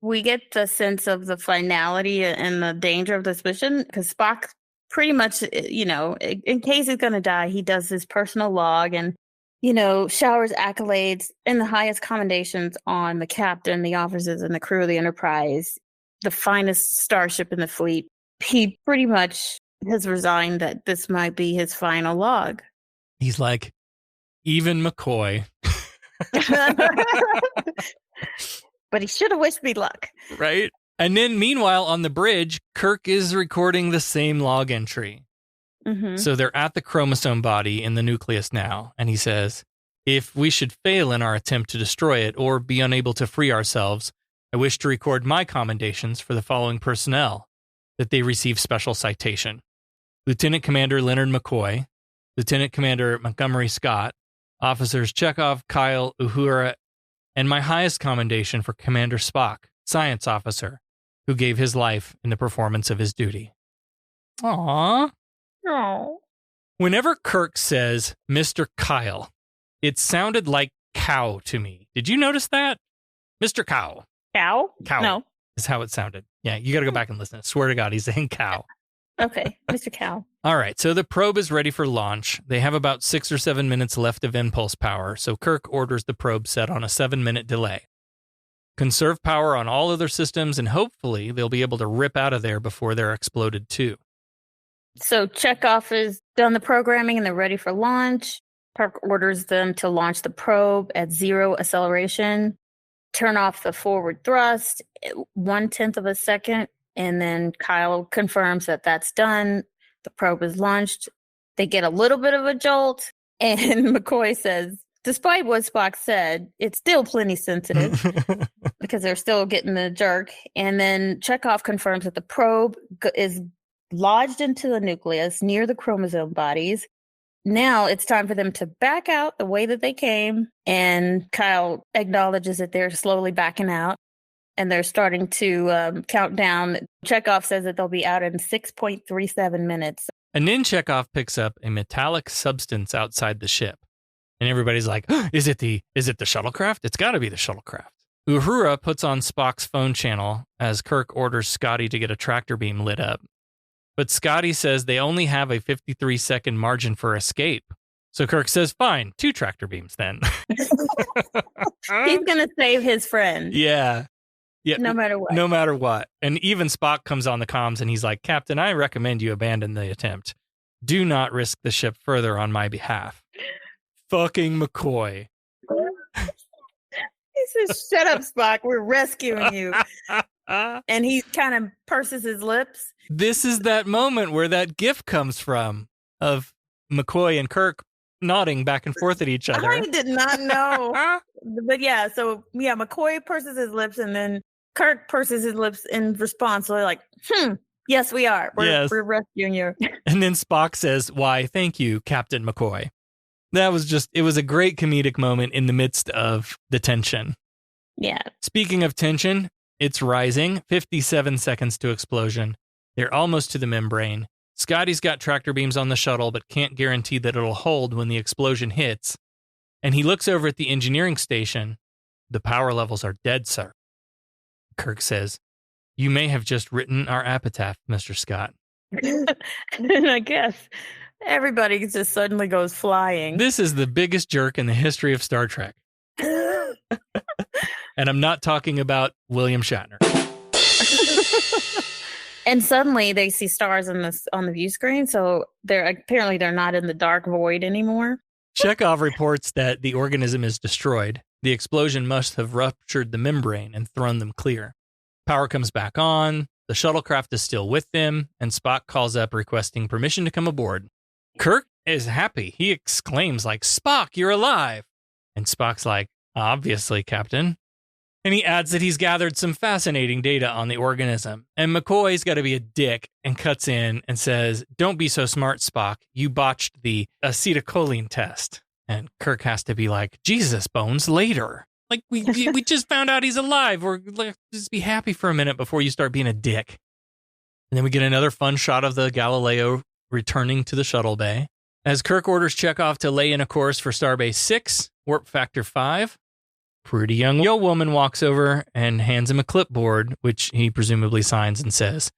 We get the sense of the finality and the danger of this mission because Spock pretty much, you know, in case he's going to die, he does his personal log and, you know, showers accolades and the highest commendations on the captain, the officers, and the crew of the Enterprise, the finest starship in the fleet. He pretty much has resigned that this might be his final log. He's like, even McCoy. But he should have wished me luck. Right? And then meanwhile, on the bridge, Kirk is recording the same log entry. Mm-hmm. So they're at the chromosome body in the nucleus now. And he says, if we should fail in our attempt to destroy it or be unable to free ourselves, I wish to record my commendations for the following personnel, that they receive special citation. Lieutenant Commander Leonard McCoy, Lieutenant Commander Montgomery Scott, Officers Chekhov, Kyle, Uhura, and my highest commendation for Commander Spock, Science Officer, who gave his life in the performance of his duty. Aww. Aww. Whenever Kirk says, Mr. Kyle, it sounded like cow to me. Did you notice that? Mr. Cow. Cow? Cow. No. Is how it sounded. Yeah, you got to go back and listen. I swear to God, he's saying cow. Okay, Mr. Cow. All right, so the probe is ready for launch. They have about 6 or 7 minutes left of impulse power, so Kirk orders the probe set on a 7-minute delay. Conserve power on all other systems, and hopefully they'll be able to rip out of there before they're exploded too. So Chekhov has done the programming and they're ready for launch. Kirk orders them to launch the probe at 0 acceleration, turn off the forward thrust 1/10 of a second, and then Kyle confirms that that's done. The probe is launched. They get a little bit of a jolt, and McCoy says, despite what Spock said, it's still plenty sensitive because they're still getting the jerk. And then Chekhov confirms that the probe is lodged into the nucleus near the chromosome bodies. Now it's time for them to back out the way that they came. And Kyle acknowledges that they're slowly backing out and they're starting to count down. Chekhov says that they'll be out in 6.37 minutes. And then Chekhov picks up a metallic substance outside the ship. And everybody's like, oh, is it the shuttlecraft? It's got to be the shuttlecraft. Uhura puts on Spock's phone channel as Kirk orders Scotty to get a tractor beam lit up. But Scotty says they only have a 53-second margin for escape. So Kirk says, fine, 2 tractor beams then. He's going to save his friend. Yeah. No matter what. No matter what. And even Spock comes on the comms and he's like, Captain, I recommend you abandon the attempt. Do not risk the ship further on my behalf. Fucking McCoy. He says, shut up, Spock. We're rescuing you. And he kind of purses his lips. This is that moment where that gif comes from of McCoy and Kirk nodding back and forth at each other. I did not know. But yeah, so yeah, McCoy purses his lips and then Kirk purses his lips in response. So they're like, yes, we are. We're rescuing you. And then Spock says, why, thank you, Captain McCoy. That was it was a great comedic moment in the midst of the tension. Yeah. Speaking of tension, it's rising, 57 seconds to explosion. They're almost to the membrane. Scotty's got tractor beams on the shuttle, but can't guarantee that it'll hold when the explosion hits. And he looks over at the engineering station. The power levels are dead, sir. Kirk says, you may have just written our epitaph, Mr. Scott. And I guess everybody just suddenly goes flying. This is the biggest jerk in the history of Star Trek. And I'm not talking about William Shatner. And suddenly they see stars on the view screen, so they're not in the dark void anymore. Chekhov reports that the organism is destroyed. The explosion must have ruptured the membrane and thrown them clear. Power comes back on, the shuttlecraft is still with them, and Spock calls up requesting permission to come aboard. Kirk is happy. He exclaims like, "Spock, you're alive!" And Spock's like, "Obviously, Captain." And he adds that he's gathered some fascinating data on the organism. And McCoy's got to be a dick and cuts in and says, "Don't be so smart, Spock. You botched the acetylcholine test." And Kirk has to be like, "Jesus, Bones, later. Like, we just found out he's alive. Let's just be happy for a minute before you start being a dick." And then we get another fun shot of the Galileo returning to the shuttle bay. As Kirk orders Chekhov to lay in a course for Starbase 6, warp factor 5, pretty young woman walks over and hands him a clipboard, which he presumably signs and says,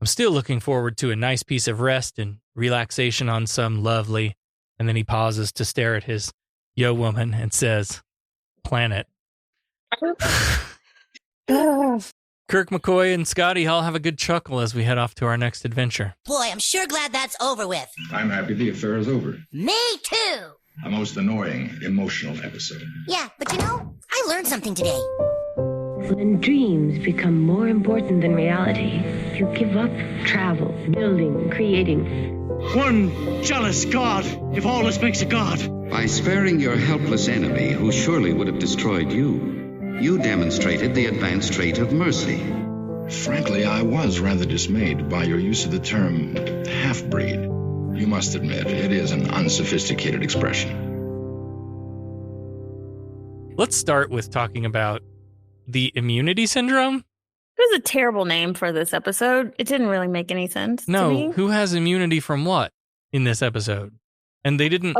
"I'm still looking forward to a nice piece of rest and relaxation on some lovely," and then he pauses to stare at his yo woman and says, "planet." Kirk, McCoy, and Scotty all have a good chuckle as we head off to our next adventure. Boy, I'm sure glad that's over with. I'm happy the affair is over. Me too. A most annoying, emotional episode. Yeah, but I learned something today. When dreams become more important than reality, you give up travel, building, creating. One jealous god, if all this makes a god. By sparing your helpless enemy, who surely would have destroyed you, you demonstrated the advanced trait of mercy. Frankly, I was rather dismayed by your use of the term half-breed. You must admit, it is an unsophisticated expression. Let's start with talking about the immunity syndrome. It was a terrible name for this episode. It didn't really make any sense to me. Who has immunity from what in this episode? And they didn't,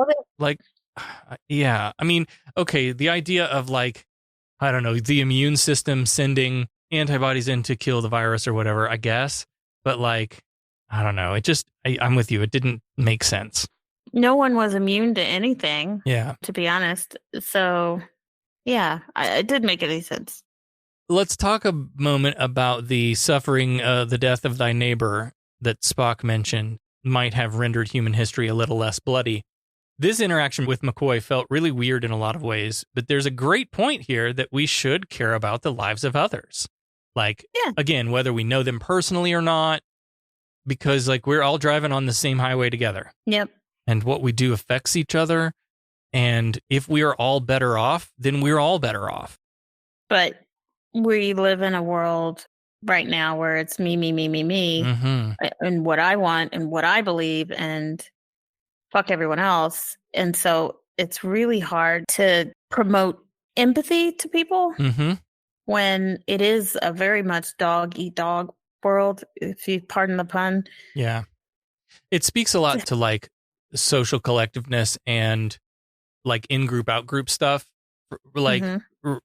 yeah. I mean, okay, the idea of like, I don't know, the immune system sending antibodies in to kill the virus or whatever, I guess. But like, I don't know. It just, I'm with you. It didn't make sense. No one was immune to anything. Yeah. To be honest. So, yeah, it didn't make any sense. Let's talk a moment about the suffering, the death of thy neighbor that Spock mentioned might have rendered human history a little less bloody. This interaction with McCoy felt really weird in a lot of ways, but there's a great point here that we should care about the lives of others. Like, again, whether we know them personally or not, because like we're all driving on the same highway together. Yep. And what we do affects each other. And if we are all better off, then we're all better off. But we live in a world right now where it's me, mm-hmm. and what I want and what I believe and fuck everyone else. And so it's really hard to promote empathy to people mm-hmm. when it is a very much dog eat dog world, if you pardon the pun. Yeah. It speaks a lot to like social collectiveness and like in-group, out-group stuff. Like,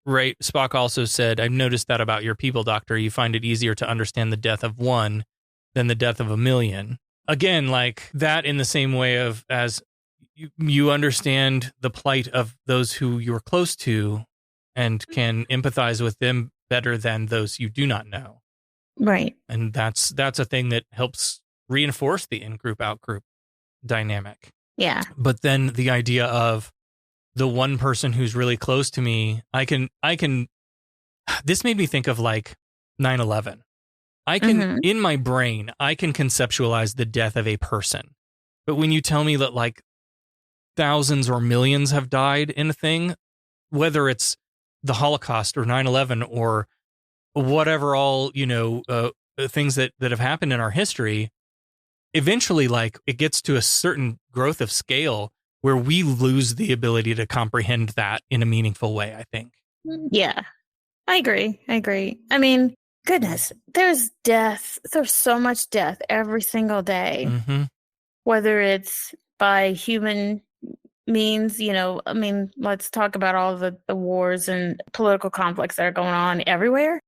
right, Spock also said, "I've noticed that about your people, Doctor. You find it easier to understand the death of one than the death of a million." Again, like that in the same way of as you understand the plight of those who you're close to and can empathize with them better than those you do not know. Right. And that's a thing that helps reinforce the in-group, out-group dynamic. Yeah. But then the idea of the one person who's really close to me, I can, this made me think of like 9/11. I can, in my brain, I can conceptualize the death of a person. But when you tell me that like thousands or millions have died in a thing, whether it's the Holocaust or 9/11 or whatever, all, things that have happened in our history, eventually, like, it gets to a certain growth of scale where we lose the ability to comprehend that in a meaningful way, I think. Yeah, I agree. I mean, goodness, there's death. There's so much death every single day, whether it's by human means, I mean, let's talk about all the wars and political conflicts that are going on everywhere.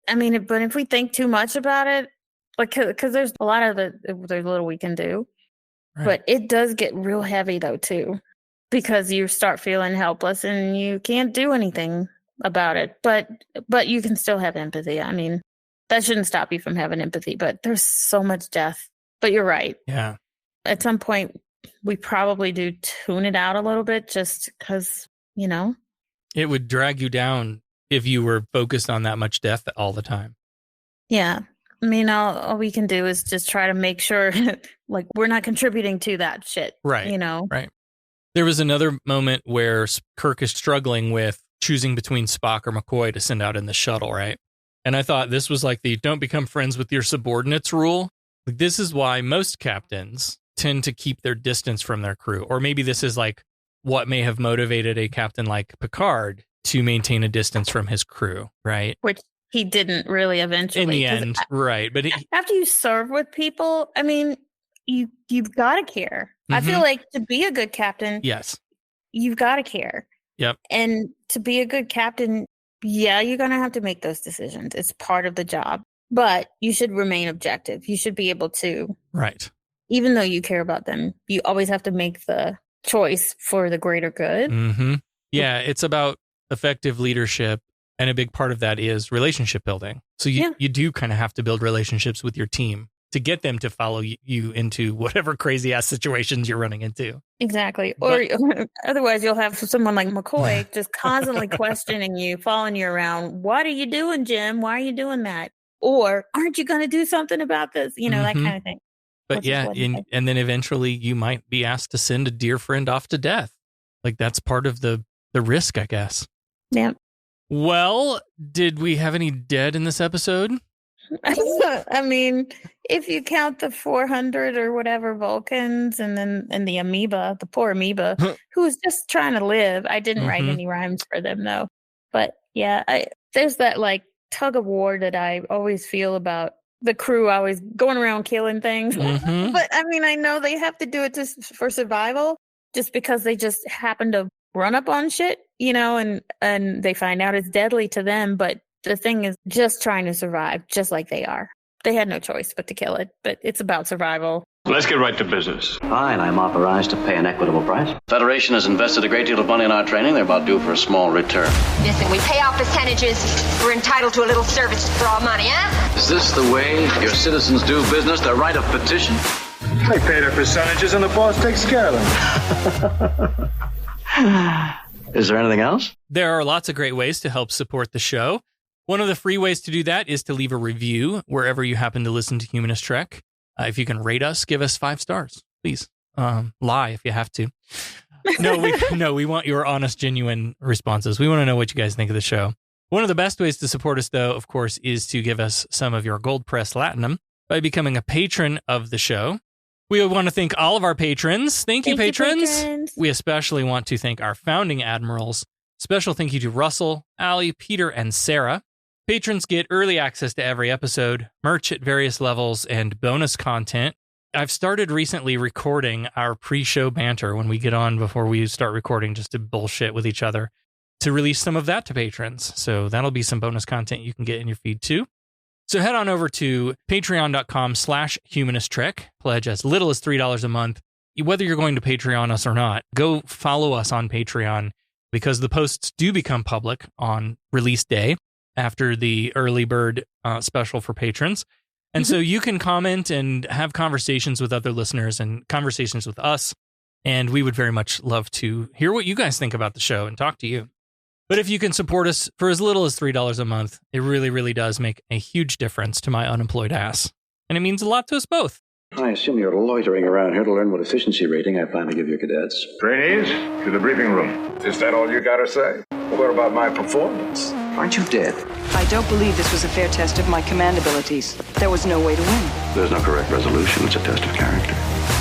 I mean, but if we think too much about it, like, because there's a lot of there's little we can do. Right. But it does get real heavy, though, too, because you start feeling helpless and you can't do anything about it. But you can still have empathy. I mean, That shouldn't stop you from having empathy, but there's so much death. But you're right. Yeah. At some point, we probably do tune it out a little bit just because, It would drag you down if you were focused on that much death all the time. Yeah. I mean, all we can do is just try to make sure, like, we're not contributing to that shit. Right. Right. There was another moment where Kirk is struggling with choosing between Spock or McCoy to send out in the shuttle, right? And I thought this was like the don't become friends with your subordinates rule. Like, this is why most captains tend to keep their distance from their crew. Or maybe this is like what may have motivated a captain like Picard to maintain a distance from his crew, right? Which he didn't really eventually. In the end, right. But after you serve with people, I mean, you've got to care. Mm-hmm. I feel like to be a good captain, yes, you've got to care. Yep. And to be a good captain, yeah, you're going to have to make those decisions. It's part of the job. But you should remain objective. You should be able to. Right. Even though you care about them, you always have to make the choice for the greater good. Mm-hmm. Yeah, it's about effective leadership. And a big part of that is relationship building. So you do kind of have to build relationships with your team to get them to follow you into whatever crazy ass situations you're running into. Exactly. Or otherwise you'll have someone like McCoy just constantly questioning you, following you around. What are you doing, Jim? Why are you doing that? Or aren't you going to do something about this? That kind of thing. But and then eventually you might be asked to send a dear friend off to death. Like that's part of the risk, I guess. Yeah. Well, did we have any dead in this episode? I mean, if you count the 400 or whatever Vulcans and the amoeba, the poor amoeba, who was just trying to live. I didn't write any rhymes for them though. But yeah, there's that like tug of war that I always feel about the crew always going around killing things. Mm-hmm. But I mean, I know they have to do it just for survival, just because they just happen to run up on shit, and they find out it's deadly to them. But the thing is just trying to survive, just like they are. They had no choice but to kill it, but it's about survival. Let's get right to business. Fine, I'm authorized to pay an equitable price. Federation has invested a great deal of money in our training. They're about due for a small return. Listen, we pay off percentages. We're entitled to a little service for our money, huh? Is this the way your citizens do business? Their right of petition? They pay their percentages and the boss takes care of them. Is there anything else? There are lots of great ways to help support the show. One of the free ways to do that is to leave a review wherever you happen to listen to Humanist Trek. If you can rate us, give us 5 stars, please. Lie if you have to. No, we want your honest, genuine responses. We want to know what you guys think of the show. One of the best ways to support us, though, of course, is to give us some of your gold press latinum by becoming a patron of the show. We want to thank all of our patrons. Thank you, patrons. We especially want to thank our founding admirals. Special thank you to Russell, Allie, Peter, and Sarah. Patrons get early access to every episode, merch at various levels, and bonus content. I've started recently recording our pre-show banter when we get on before we start recording just to bullshit with each other to release some of that to patrons. So that'll be some bonus content you can get in your feed too. So head on over to patreon.com/humanisttrek. Pledge as little as $3 a month. Whether you're going to Patreon us or not, go follow us on Patreon because the posts do become public on release day after the early bird special for patrons. And so you can comment and have conversations with other listeners and conversations with us. And we would very much love to hear what you guys think about the show and talk to you. But if you can support us for as little as $3 a month, it really, really does make a huge difference to my unemployed ass. And it means a lot to us both. I assume you're loitering around here to learn what efficiency rating I plan to give your cadets. Trainees, to the briefing room. Is that all you gotta say? What about my performance? Aren't you dead? I don't believe this was a fair test of my command abilities. There was no way to win. There's no correct resolution. It's a test of character.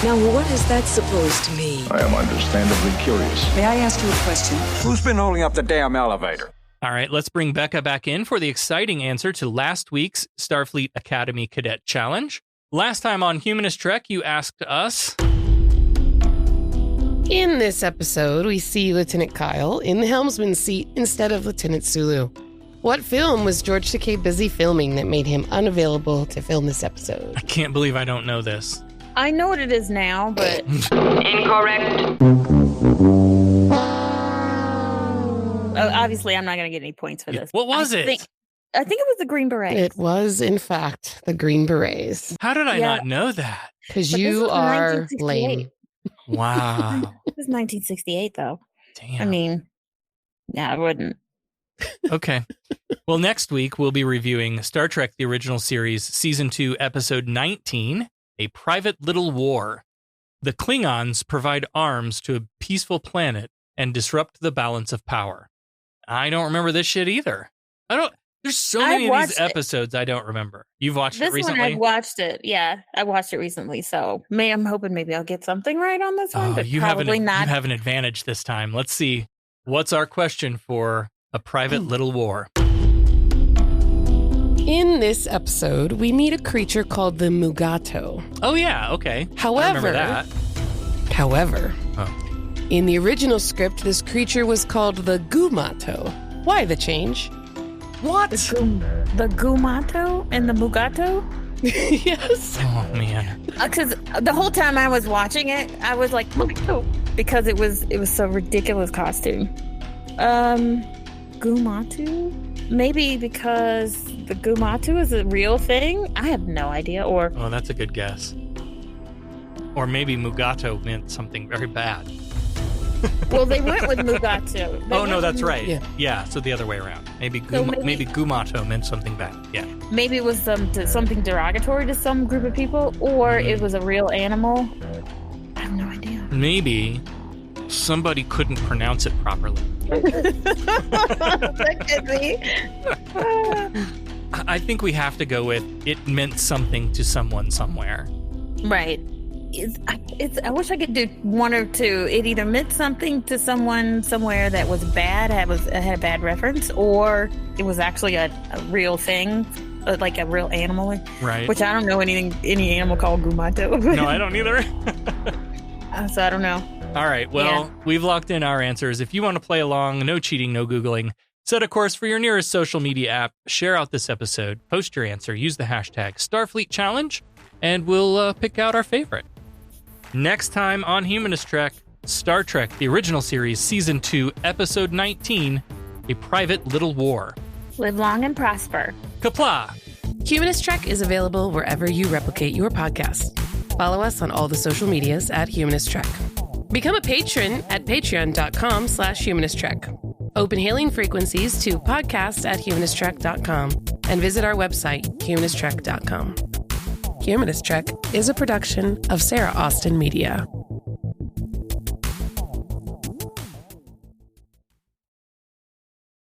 Now, what is that supposed to mean? I am understandably curious. May I ask you a question? Who's been holding up the damn elevator? All right, let's bring Becca back in for the exciting answer to last week's Starfleet Academy Cadet Challenge. Last time on Humanist Trek, you asked us... In this episode, we see Lieutenant Kyle in the helmsman's seat instead of Lieutenant Sulu. What film was George Takei busy filming that made him unavailable to film this episode? I can't believe I don't know this. I know what it is now, but... Incorrect. Obviously, I'm not going to get any points for this. What was it? I think it was the Green Berets. It was, in fact, the Green Berets. How did I not know that? Because you are lame. Wow. It was 1968, though. Damn. I mean, yeah, I wouldn't. Okay. Well, next week we'll be reviewing Star Trek: The Original Series, Season 2, Episode 19, A Private Little War. The Klingons provide arms to a peaceful planet and disrupt the balance of power. I don't remember this shit either. There's so many of these episodes I don't remember. You've watched it recently? This one, I've watched it. Yeah, I watched it recently. So I'm hoping maybe I'll get something right on this one, but probably not. You have an advantage this time. Let's see. What's our question for A Private Little War? In this episode, we meet a creature called the Mugato. Oh, yeah. Okay. However, I remember that. In the original script, this creature was called the Gumato. Why the change? What? The Gumato and the Mugato? Yes. Oh, man. Because the whole time I was watching it, I was like, Mugato, because it was so ridiculous costume. Gumatu? Maybe because the Gumatu is a real thing? I have no idea. Or that's a good guess. Or maybe Mugato meant something very bad. Well, they went with Mugato. No, that's right. Yeah, so the other way around. Maybe Gumato meant something bad. Yeah. Maybe it was something derogatory to some group of people, or it was a real animal. I have no idea. Maybe somebody couldn't pronounce it properly. That could be. I think we have to go with it meant something to someone somewhere. Right. I wish I could do one or two. It either meant something to someone somewhere that was bad, had a bad reference, or it was actually a real thing, like a real animal. Right. Which I don't know any animal called Gumato. No, I don't either. So I don't know. All right. Well, We've locked in our answers. If you want to play along, no cheating, no Googling. Set a course for your nearest social media app. Share out this episode. Post your answer. Use the hashtag Starfleet Challenge, and we'll pick out our favorite. Next time on Humanist Trek, Star Trek: The Original Series, Season 2, Episode 19, A Private Little War. Live long and prosper. Kapla! Humanist Trek is available wherever you replicate your podcasts. Follow us on all the social medias at Humanist Trek. Become a patron at patreon.com/humanisttrek. Open hailing frequencies to podcast@humanisttrek.com and visit our website, humanisttrek.com. Humanist Trek is a production of Sarah Austin Media.